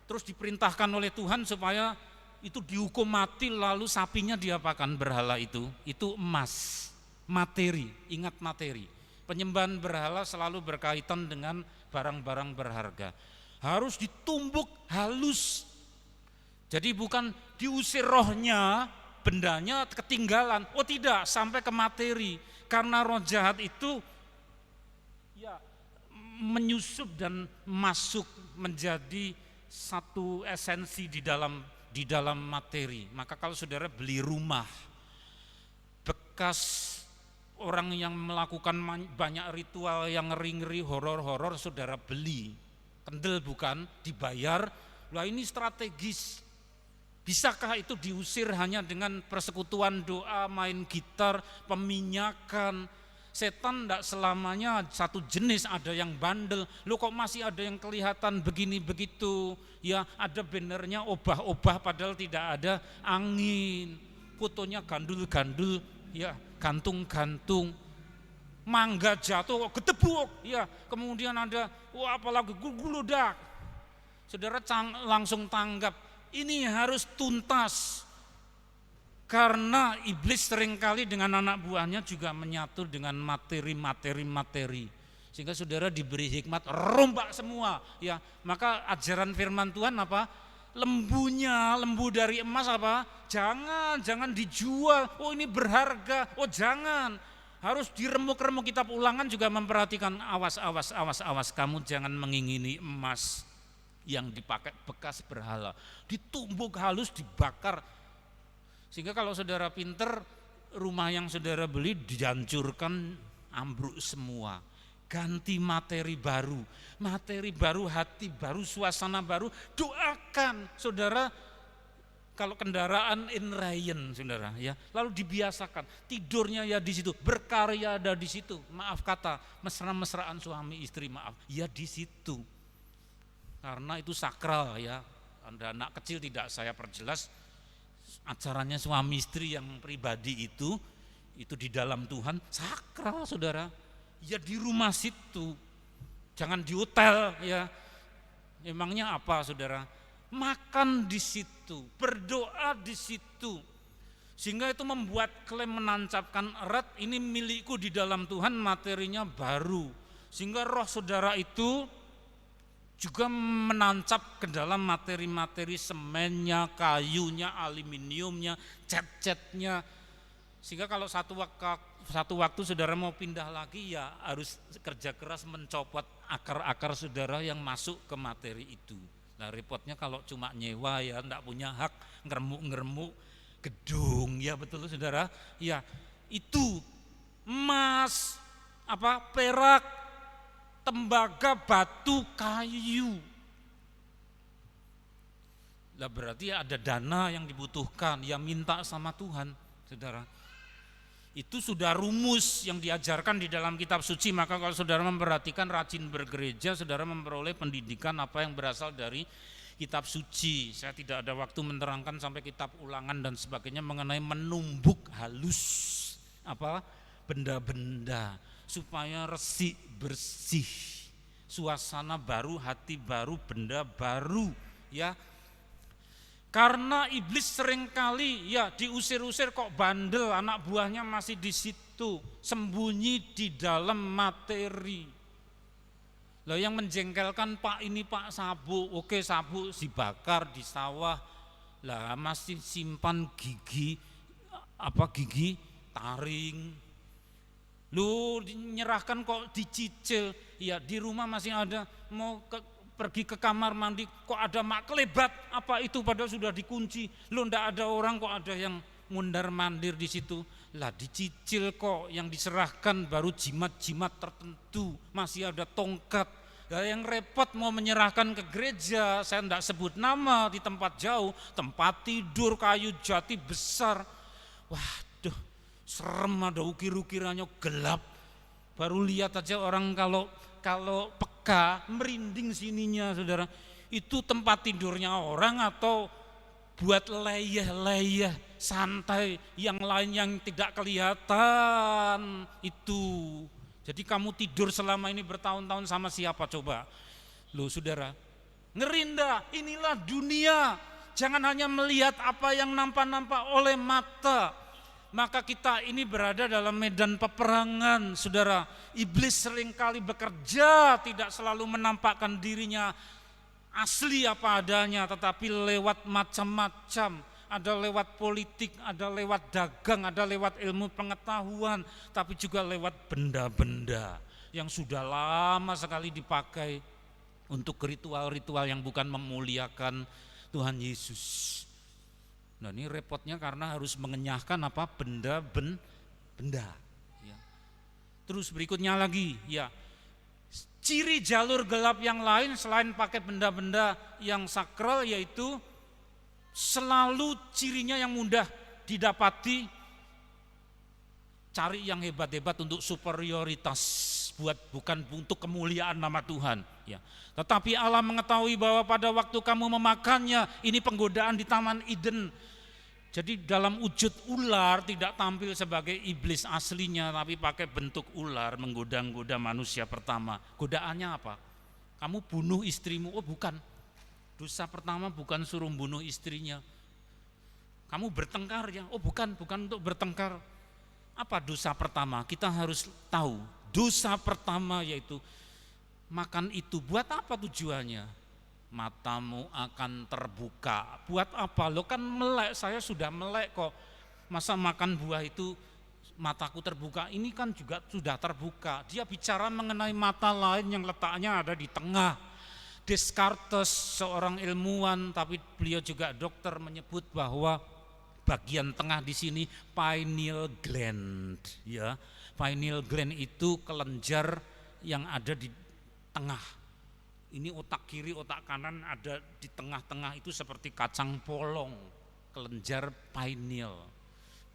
Terus diperintahkan oleh Tuhan supaya itu dihukum mati, lalu sapinya diapakan? Berhala itu emas. Materi, ingat materi. Penyembahan berhala selalu berkaitan dengan barang-barang berharga. Harus ditumbuk halus. Jadi bukan diusir rohnya, bendanya ketinggalan. Oh tidak, sampai ke materi. Karena roh jahat itu ya menyusup dan masuk menjadi satu esensi di dalam materi. Maka kalau saudara beli rumah bekas orang yang melakukan banyak ritual yang ngeri-ngeri, horor-horor, saudara beli, kendel bukan, dibayar. Lah ini strategis. Bisakah itu diusir hanya dengan persekutuan doa, main gitar, peminyakan? Setan tidak selamanya satu jenis, ada yang bandel. Loh kok masih ada yang kelihatan begini begitu? Ya ada bannernya obah-obah padahal tidak ada angin. Fotonya gandul-gandul, ya gantung-gantung, mangga jatuh gedebuk, ya kemudian ada apalagi guludak. Saudara langsung tanggap, ini harus tuntas karena iblis seringkali dengan anak buahnya juga menyatu dengan materi, sehingga saudara diberi hikmat, rombak semua, ya. Maka ajaran firman Tuhan apa? Lembu dari emas apa? Jangan dijual. Oh ini berharga. Oh jangan. Harus diremuk-remuk. Kitab Ulangan juga memperhatikan, awas, kamu jangan mengingini emas yang dipakai bekas berhala. Ditumbuk halus, dibakar. Sehingga kalau saudara pinter, rumah yang saudara beli dihancurkan, ambruk semua. Ganti materi baru, hati baru, suasana baru. Doakan saudara, kalau kendaraan in Ryan saudara ya, lalu dibiasakan tidurnya ya di situ, berkarya ada di situ. Maaf kata, mesra-mesraan suami istri, maaf ya di situ, karena itu sakral ya. Anda anak kecil tidak saya perjelas, acaranya suami istri yang pribadi itu di dalam Tuhan sakral saudara. Ya di rumah situ, jangan di hotel ya. Emangnya apa saudara? Makan di situ, berdoa di situ. Sehingga itu membuat klaim menancapkan erat, ini milikku di dalam Tuhan, materinya baru. Sehingga roh saudara itu juga menancap ke dalam materi-materi semennya, kayunya, aluminiumnya, cat-catnya. Sehingga kalau satu waktu saudara mau pindah lagi ya harus kerja keras mencopot akar-akar saudara yang masuk ke materi itu. Nah repotnya kalau cuma nyewa ya enggak punya hak ngeremuk-ngeremuk gedung, ya betul saudara. Ya itu emas, perak, tembaga, batu, kayu. Lah berarti ada dana yang dibutuhkan, ya minta sama Tuhan, saudara. Itu sudah rumus yang diajarkan di dalam kitab suci. Maka kalau saudara memperhatikan rajin bergereja, saudara memperoleh pendidikan apa yang berasal dari kitab suci. Saya tidak ada waktu menerangkan sampai kitab Ulangan dan sebagainya mengenai menumbuk halus benda-benda supaya resik bersih, suasana baru, hati baru, benda baru, ya. Karena iblis seringkali ya diusir-usir kok bandel, anak buahnya masih di situ, sembunyi di dalam materi. Lah yang menjengkelkan Pak ini Pak sabuk, oke sabuk dibakar di sawah, lah masih simpan gigi taring. Lu nyerahkan kok dicicil, ya di rumah masih ada, mau pergi ke kamar mandi kok ada mak kelebat, apa itu padahal sudah dikunci. Lu ndak ada orang kok ada yang mundar mandir di situ. Lah dicicil kok, yang diserahkan baru jimat-jimat tertentu, masih ada tongkat. Lah yang repot mau menyerahkan ke gereja, saya ndak sebut nama, di tempat jauh, tempat tidur kayu jati besar. Waduh, serem, ada ukir-ukirannya gelap. Baru lihat aja orang kalau peka merinding sininya, saudara. Itu tempat tidurnya orang atau buat leyeh-leyeh santai yang lain yang tidak kelihatan itu. Jadi kamu tidur selama ini bertahun-tahun sama siapa coba? Loh saudara, ngerinda, inilah dunia. Jangan hanya melihat apa yang nampak-nampak oleh mata. Maka kita ini berada dalam medan peperangan, saudara. Iblis seringkali bekerja, tidak selalu menampakkan dirinya asli apa adanya, tetapi lewat macam-macam. Ada lewat politik, ada lewat dagang, ada lewat ilmu pengetahuan, tapi juga lewat benda-benda yang sudah lama sekali dipakai untuk ritual-ritual yang bukan memuliakan Tuhan Yesus. Nah ini repotnya karena harus mengenyahkan benda-benda. Ya. Terus berikutnya lagi, ya ciri jalur gelap yang lain selain pakai benda-benda yang sakral yaitu selalu cirinya yang mudah didapati, cari yang hebat-hebat untuk superioritas, bukan untuk kemuliaan nama Tuhan. Ya. Tetapi Allah mengetahui bahwa pada waktu kamu memakannya, ini penggodaan di Taman Eden. Jadi dalam wujud ular, tidak tampil sebagai iblis aslinya, tapi pakai bentuk ular menggoda-goda manusia pertama. Godaannya apa? Kamu bunuh istrimu. Oh bukan, dosa pertama bukan suruh bunuh istrinya. Kamu bertengkar ya? Oh bukan untuk bertengkar. Apa dosa pertama? Kita harus tahu. Dosa pertama yaitu makan itu. Buat apa tujuannya? Matamu akan terbuka. Buat apa? Lo kan melek, saya sudah melek kok. Masa makan buah itu mataku terbuka? Ini kan juga sudah terbuka. Dia bicara mengenai mata lain yang letaknya ada di tengah. Descartes, seorang ilmuwan tapi beliau juga dokter, menyebut bahwa bagian tengah di sini pineal gland, ya. Pineal gland itu kelenjar yang ada di tengah. Ini otak kiri, otak kanan ada di tengah-tengah itu seperti kacang polong, kelenjar pineal.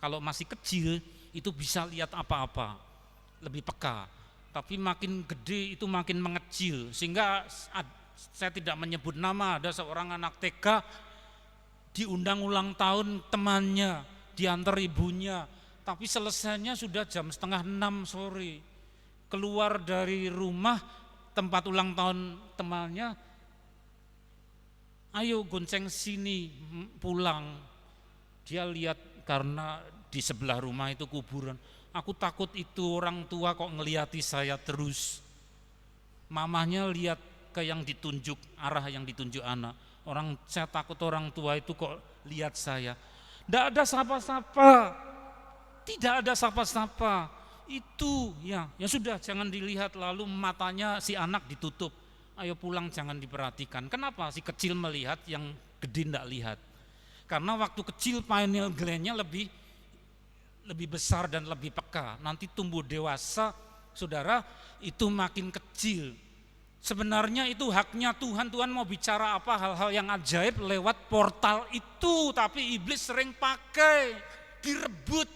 Kalau masih kecil itu bisa lihat apa-apa, lebih peka. Tapi makin gede itu makin mengecil, sehingga saya tidak menyebut nama, ada seorang anak TK diundang ulang tahun temannya, diantar ibunya, tapi selesainya sudah jam 5:30 sore. Keluar dari rumah tempat ulang tahun temannya, ayo gonceng sini pulang. Dia lihat karena di sebelah rumah itu kuburan. Aku takut itu orang tua kok ngeliati saya terus. Mamahnya lihat ke yang ditunjuk, arah yang ditunjuk anak. Saya takut orang tua itu kok lihat saya. Tidak ada sapa-sapa. Tidak ada sapa-sapa. Itu ya sudah, jangan dilihat, lalu matanya si anak ditutup. Ayo pulang, jangan diperhatikan. Kenapa? Si kecil melihat, yang gede tidak lihat. Karena waktu kecil pineal gland-nya lebih besar dan lebih peka. Nanti tumbuh dewasa, saudara, itu makin kecil. Sebenarnya itu haknya Tuhan. Tuhan mau bicara apa, hal-hal yang ajaib lewat portal itu, tapi iblis sering pakai, direbut.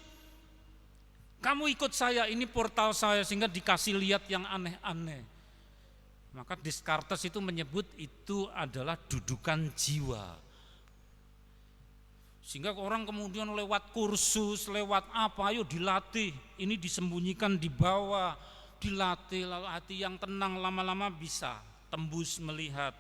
Kamu ikut saya, ini portal saya, sehingga dikasih lihat yang aneh-aneh. Maka Descartes itu menyebut itu adalah dudukan jiwa. Sehingga orang kemudian lewat kursus, lewat apa, ayo dilatih. Ini disembunyikan di bawah, dilatih, lalu hati yang tenang lama-lama bisa tembus melihat.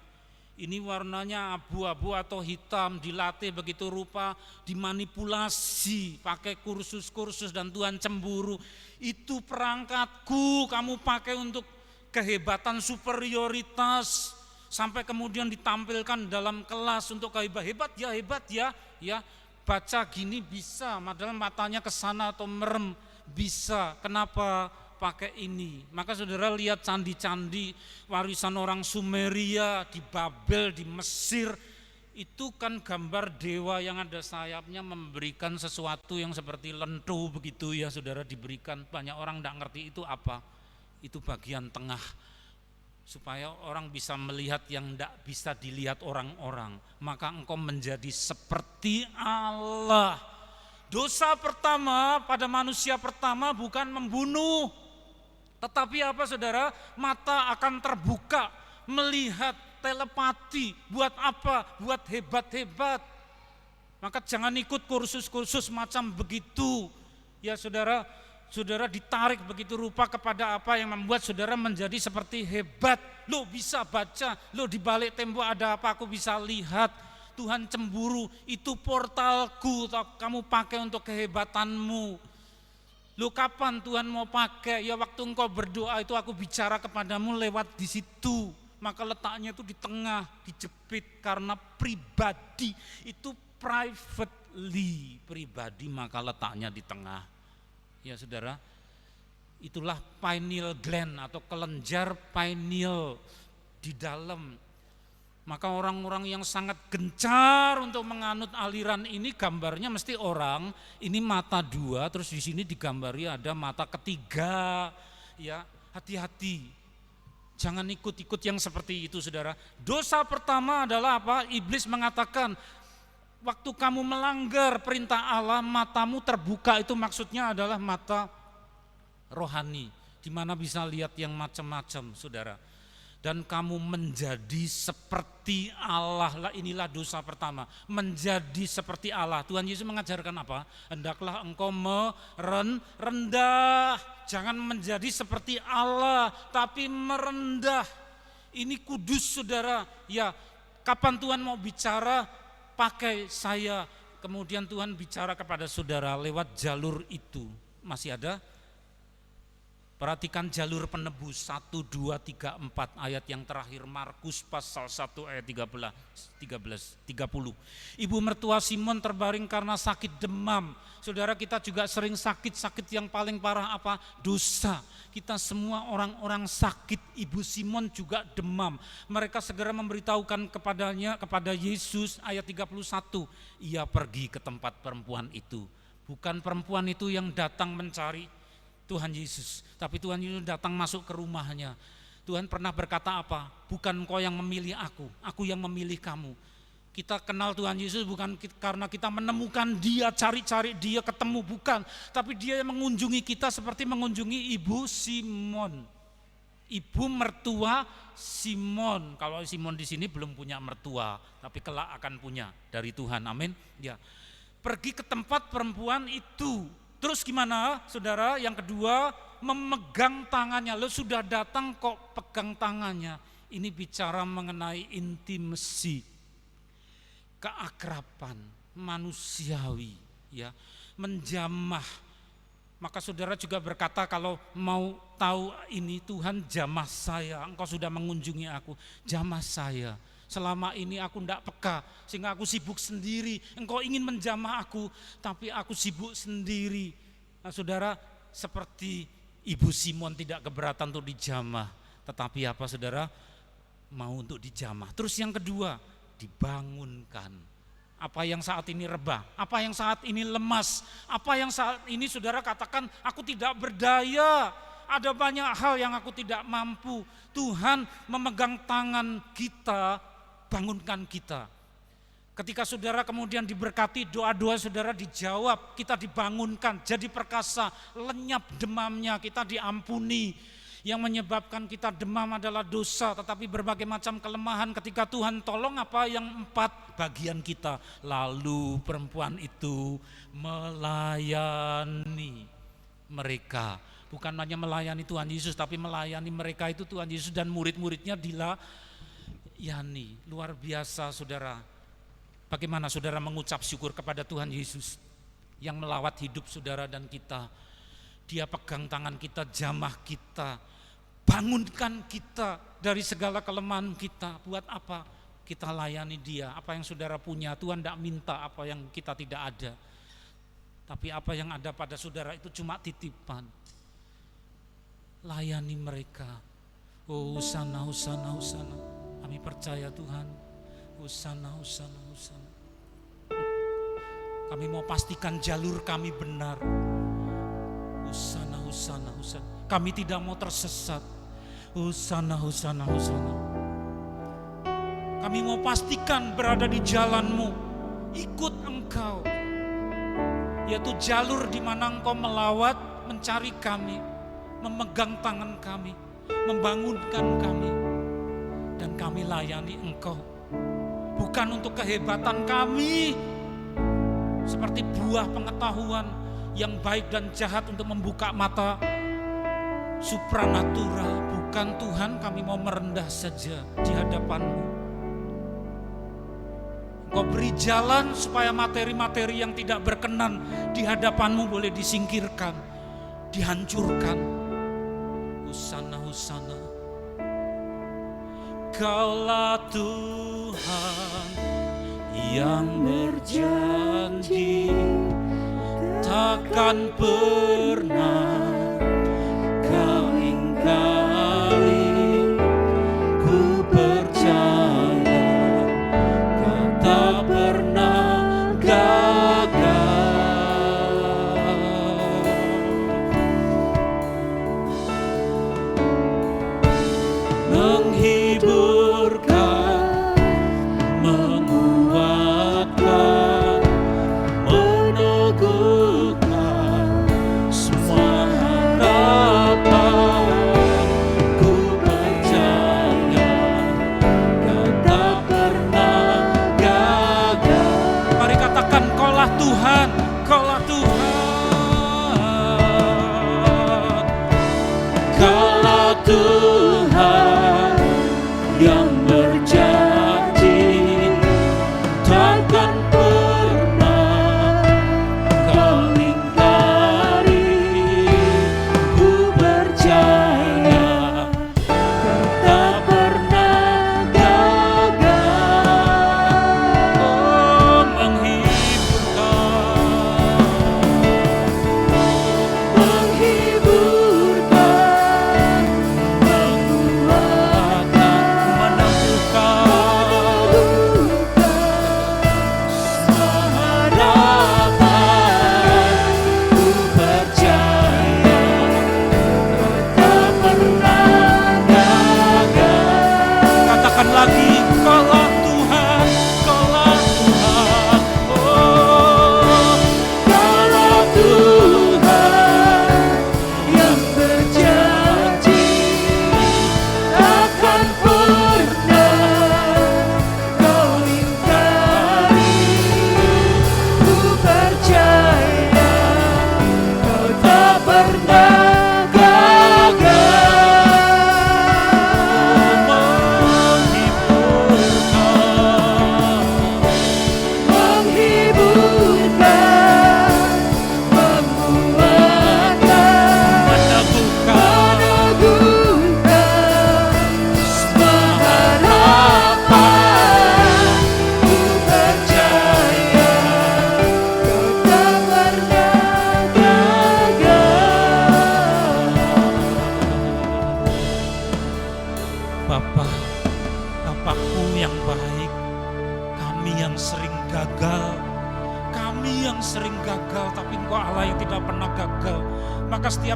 Ini warnanya abu-abu atau hitam, dilatih begitu rupa, dimanipulasi, pakai kursus-kursus, dan Tuhan cemburu. Itu perangkatku, kamu pakai untuk kehebatan superioritas, sampai kemudian ditampilkan dalam kelas untuk hebat ya, baca gini bisa, padahal matanya ke sana atau merem bisa. Kenapa? Pakai ini. Maka saudara lihat candi-candi warisan orang Sumeria di Babel, di Mesir, itu kan gambar dewa yang ada sayapnya memberikan sesuatu yang seperti lentu begitu ya saudara, diberikan. Banyak orang tidak ngerti itu apa. Itu bagian tengah, supaya orang bisa melihat yang tidak bisa dilihat orang-orang. Maka engkau menjadi seperti Allah. Dosa pertama pada manusia pertama bukan membunuh, tetapi apa saudara? Mata akan terbuka, melihat, telepati. Buat apa? Buat hebat-hebat. Maka jangan ikut kursus-kursus macam begitu. Ya saudara, saudara ditarik begitu rupa kepada apa yang membuat saudara menjadi seperti hebat. Lo bisa baca, lo di balik tembok ada apa, aku bisa lihat. Tuhan cemburu, itu portalku, kamu pakai untuk kehebatanmu. Lu kapan Tuhan mau pakai? Ya waktu engkau berdoa itu aku bicara kepadamu lewat di situ. Maka letaknya itu di tengah, dijepit, karena pribadi itu privately, pribadi, maka letaknya di tengah. Ya saudara, itulah pineal gland atau kelenjar pineal di dalam. Maka orang-orang yang sangat gencar untuk menganut aliran ini, gambarnya mesti orang ini mata dua, terus di sini digambari ada mata ketiga. Ya, hati-hati, jangan ikut-ikut yang seperti itu, saudara. Dosa pertama adalah apa? Iblis mengatakan, waktu kamu melanggar perintah Allah, matamu terbuka. Itu maksudnya adalah mata rohani, di mana bisa lihat yang macam-macam, saudara. Dan kamu menjadi seperti Allah. Lah, inilah dosa pertama, menjadi seperti Allah. Tuhan Yesus mengajarkan apa? Hendaklah engkau merendah. Jangan menjadi seperti Allah, tapi merendah. Ini kudus, saudara. Ya, kapan Tuhan mau bicara? Pakai saya. Kemudian Tuhan bicara kepada saudara lewat jalur itu. Masih ada? Perhatikan jalur penebus 1, 2, 3, 4 ayat yang terakhir, Markus pasal 1 ayat 30. Ibu mertua Simon terbaring karena sakit demam. Saudara, kita juga sering sakit yang paling parah apa? Dosa. Kita semua orang-orang sakit. Ibu Simon juga demam. Mereka segera memberitahukan kepada Yesus, ayat 31. Ia pergi ke tempat perempuan itu. Bukan perempuan itu yang datang mencari Tuhan Yesus, tapi Tuhan Yesus datang masuk ke rumahnya. Tuhan pernah berkata apa? Bukan kau yang memilih aku yang memilih kamu. Kita kenal Tuhan Yesus bukan karena kita menemukan dia, cari-cari dia, ketemu, bukan. Tapi dia yang mengunjungi kita seperti mengunjungi Ibu Simon. Ibu mertua Simon. Kalau Simon di sini belum punya mertua, tapi kelak akan punya dari Tuhan, amin. Ya, pergi ke tempat perempuan itu. Terus gimana, saudara? Yang kedua, memegang tangannya. Lo sudah datang kok pegang tangannya. Ini bicara mengenai intimasi, keakraban manusiawi, ya, menjamah. Maka saudara juga berkata, kalau mau tahu ini Tuhan, jamah saya, engkau sudah mengunjungi aku, jamah saya. Selama ini aku tidak peka, sehingga aku sibuk sendiri. Engkau ingin menjamah aku, tapi aku sibuk sendiri. Nah saudara, seperti Ibu Simon tidak keberatan untuk dijamah, tetapi apa saudara? Mau untuk dijamah. Terus yang kedua, dibangunkan. Apa yang saat ini rebah, apa yang saat ini lemas, apa yang saat ini saudara katakan aku tidak berdaya, ada banyak hal yang aku tidak mampu. Tuhan memegang tangan kita, bangunkan kita. Ketika saudara kemudian diberkati, doa-doa saudara dijawab, kita dibangunkan, jadi perkasa, lenyap demamnya, kita diampuni. Yang menyebabkan kita demam adalah dosa, tetapi berbagai macam kelemahan. Ketika Tuhan tolong, apa yang 4 bagian kita. Lalu perempuan itu melayani mereka. Bukan hanya melayani Tuhan Yesus, tapi melayani mereka itu Tuhan Yesus dan murid-muridnya dilayani. Luar biasa saudara. Bagaimana saudara mengucap syukur kepada Tuhan Yesus yang melawat hidup saudara dan kita. Dia pegang tangan kita, jamah kita, bangunkan kita dari segala kelemahan kita. Buat apa? Kita layani dia. Apa yang saudara punya, Tuhan tidak minta apa yang kita tidak ada. Tapi apa yang ada pada saudara itu cuma titipan. Layani mereka. Oh hosana, hosana, hosana. Kami percaya Tuhan. Hosana, hosana, hosana. Kami mau pastikan jalur kami benar. Hosana, hosana, hosana. Kami tidak mau tersesat. Hosana, hosana, hosana. Kami mau pastikan berada di jalan-Mu, ikut Engkau. Yaitu jalur di mana Engkau melawat, mencari kami, memegang tangan kami, membangunkan kami. Dan kami layani Engkau. Bukan untuk kehebatan kami, seperti buah pengetahuan yang baik dan jahat untuk membuka mata supranatural. Bukan Tuhan, kami mau merendah saja di hadapan-Mu. Kau beri jalan supaya materi-materi yang tidak berkenan di hadapan-Mu boleh disingkirkan, dihancurkan. Hosana, hosana. Kaulah Tuhan yang berjanji takkan pernah Kau ingkari. Ku percaya Kau tak pernah gagal. Menghiburkan, menguatkan, meneguhkan semua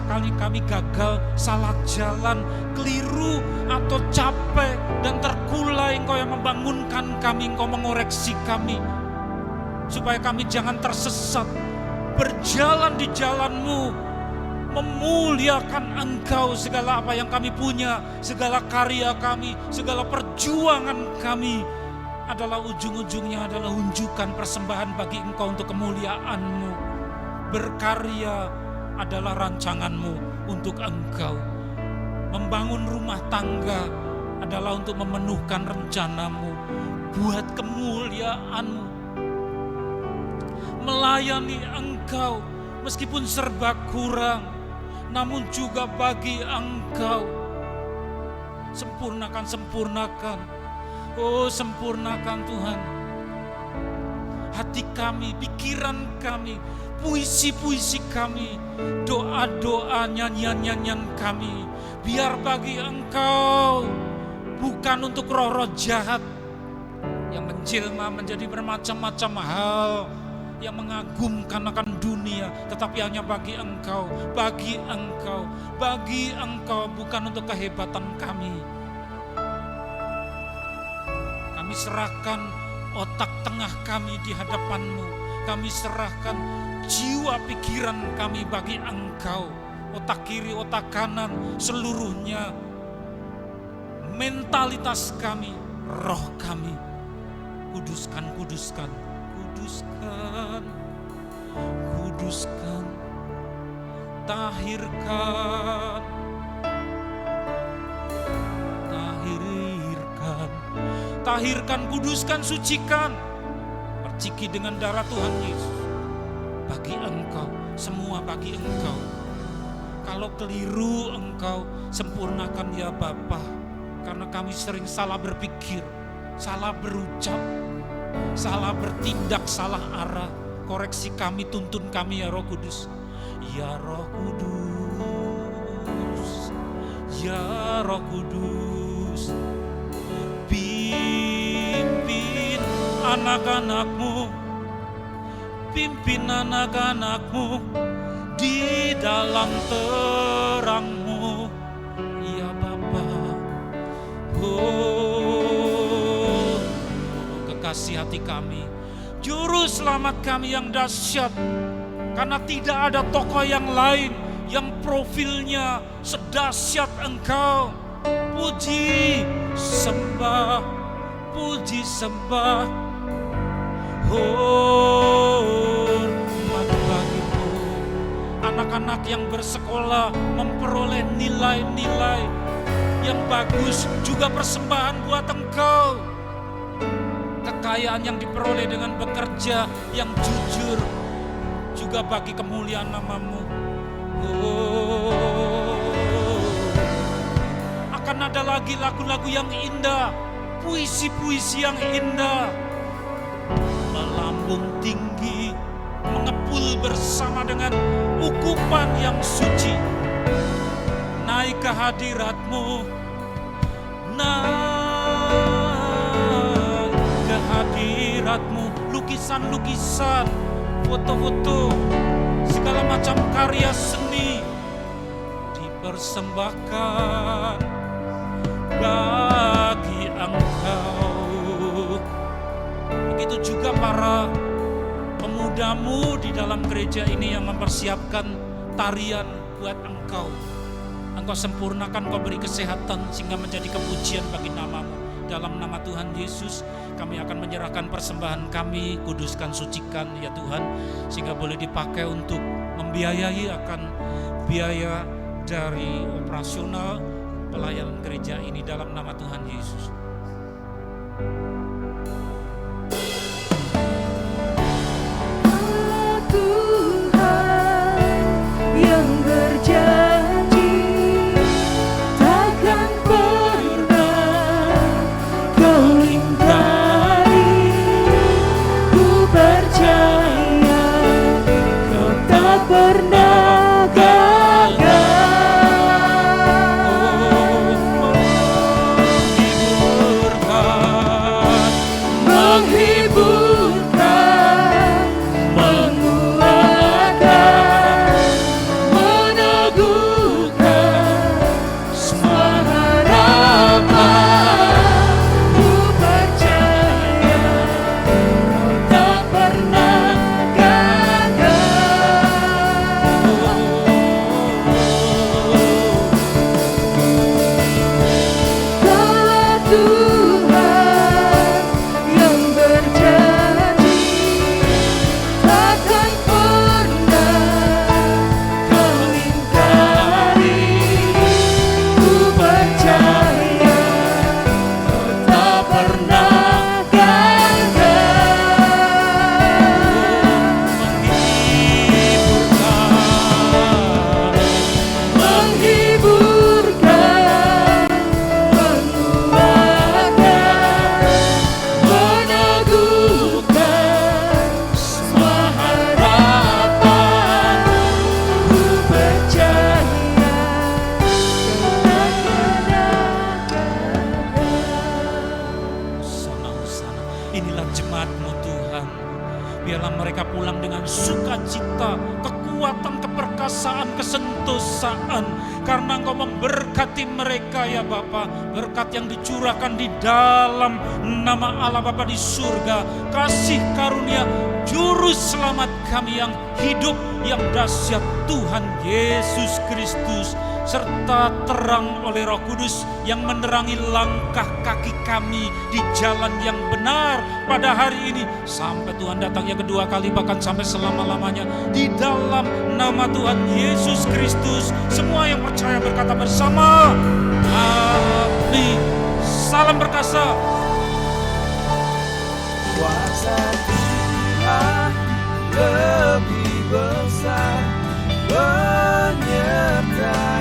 kali kami gagal, salah jalan, keliru atau capek dan terkulai, Engkau yang membangunkan kami, Engkau mengoreksi kami. Supaya kami jangan tersesat, berjalan di jalan-Mu, memuliakan Engkau. Segala apa yang kami punya, segala karya kami, segala perjuangan kami adalah ujung-ujungnya adalah unjukan persembahan bagi Engkau untuk kemuliaan-Mu. Berkarya adalah rancangan-Mu untuk Engkau. Membangun rumah tangga adalah untuk memenuhkan rencana-Mu buat kemuliaan-Mu. Melayani Engkau meskipun serba kurang, namun juga bagi Engkau. Sempurnakan. Oh, sempurnakan Tuhan hati kami, pikiran kami, puisi-puisi kami, doa-doa, nyanyian-nyanyian kami. Biar bagi Engkau, bukan untuk roh-roh jahat yang menjelma menjadi bermacam-macam hal, yang mengagumkan akan dunia, tetapi hanya bagi Engkau, bukan untuk kehebatan kami. Kami serahkan otak tengah kami di hadapan-Mu. Kami serahkan jiwa pikiran kami bagi Engkau. Otak kiri, otak kanan, seluruhnya. Mentalitas kami, roh kami. Kuduskan. Tahirkan, kuduskan, sucikan. Perciki dengan darah Tuhan Yesus. Bagi Engkau, semua bagi Engkau. Kalau keliru Engkau sempurnakan ya Bapa. Karena kami sering salah berpikir, salah berucap, salah bertindak, salah arah. Koreksi kami, tuntun kami ya Roh Kudus. Ya Roh Kudus, ya Roh Kudus, pimpin anak-anakmu di dalam terang-Mu ya Bapa. Oh, kekasih hati kami, juru selamat kami yang dahsyat, karena tidak ada tokoh yang lain yang profilnya sedahsyat Engkau. Puji sembah, hormat bagimu. Anak-anak yang bersekolah memperoleh nilai-nilai yang bagus, juga persembahan buat Engkau. Kekayaan yang diperoleh dengan bekerja yang jujur, juga bagi kemuliaan nama-Mu. Akan ada lagi lagu-lagu yang indah, puisi-puisi yang indah, melambung tinggi, mengepul bersama dengan ukupan yang suci. Naik ke hadirat-Mu, naik ke hadirat-Mu. Lukisan-lukisan, foto-foto, segala macam karya seni dipersembahkan bagi Engkau. Begitu juga para pemuda-Mu di dalam gereja ini yang mempersiapkan tarian buat Engkau. Engkau sempurnakan, Engkau beri kesehatan sehingga menjadi kepujian bagi nama-Mu. Dalam nama Tuhan Yesus kami akan menyerahkan persembahan kami, kuduskan, sucikan ya Tuhan, sehingga boleh dipakai untuk membiayai akan biaya dari operasional pelayanan gereja ini dalam nama Tuhan Yesus. Tuhan yang berjanji takkan pernah Kau ingkari. Ku percaya Kau tak pernah gagal. kekuasaan, karena Engkau memberkati mereka ya Bapa. Berkat yang dicurahkan di dalam nama Allah Bapa di surga, kasih karunia Juru Selamat kami yang hidup, yang dahsyat, Tuhan Yesus Kristus, serta terang oleh Roh Kudus yang menerangi langkah kaki kami di jalan yang benar pada hari ini, sampai Tuhan datang yang kedua kali, bahkan sampai selama-lamanya. Di dalam nama Tuhan Yesus Kristus, semua yang percaya berkata bersama, amin. Salam perkasa. Kuasa Tuhan lebih besar, menyertai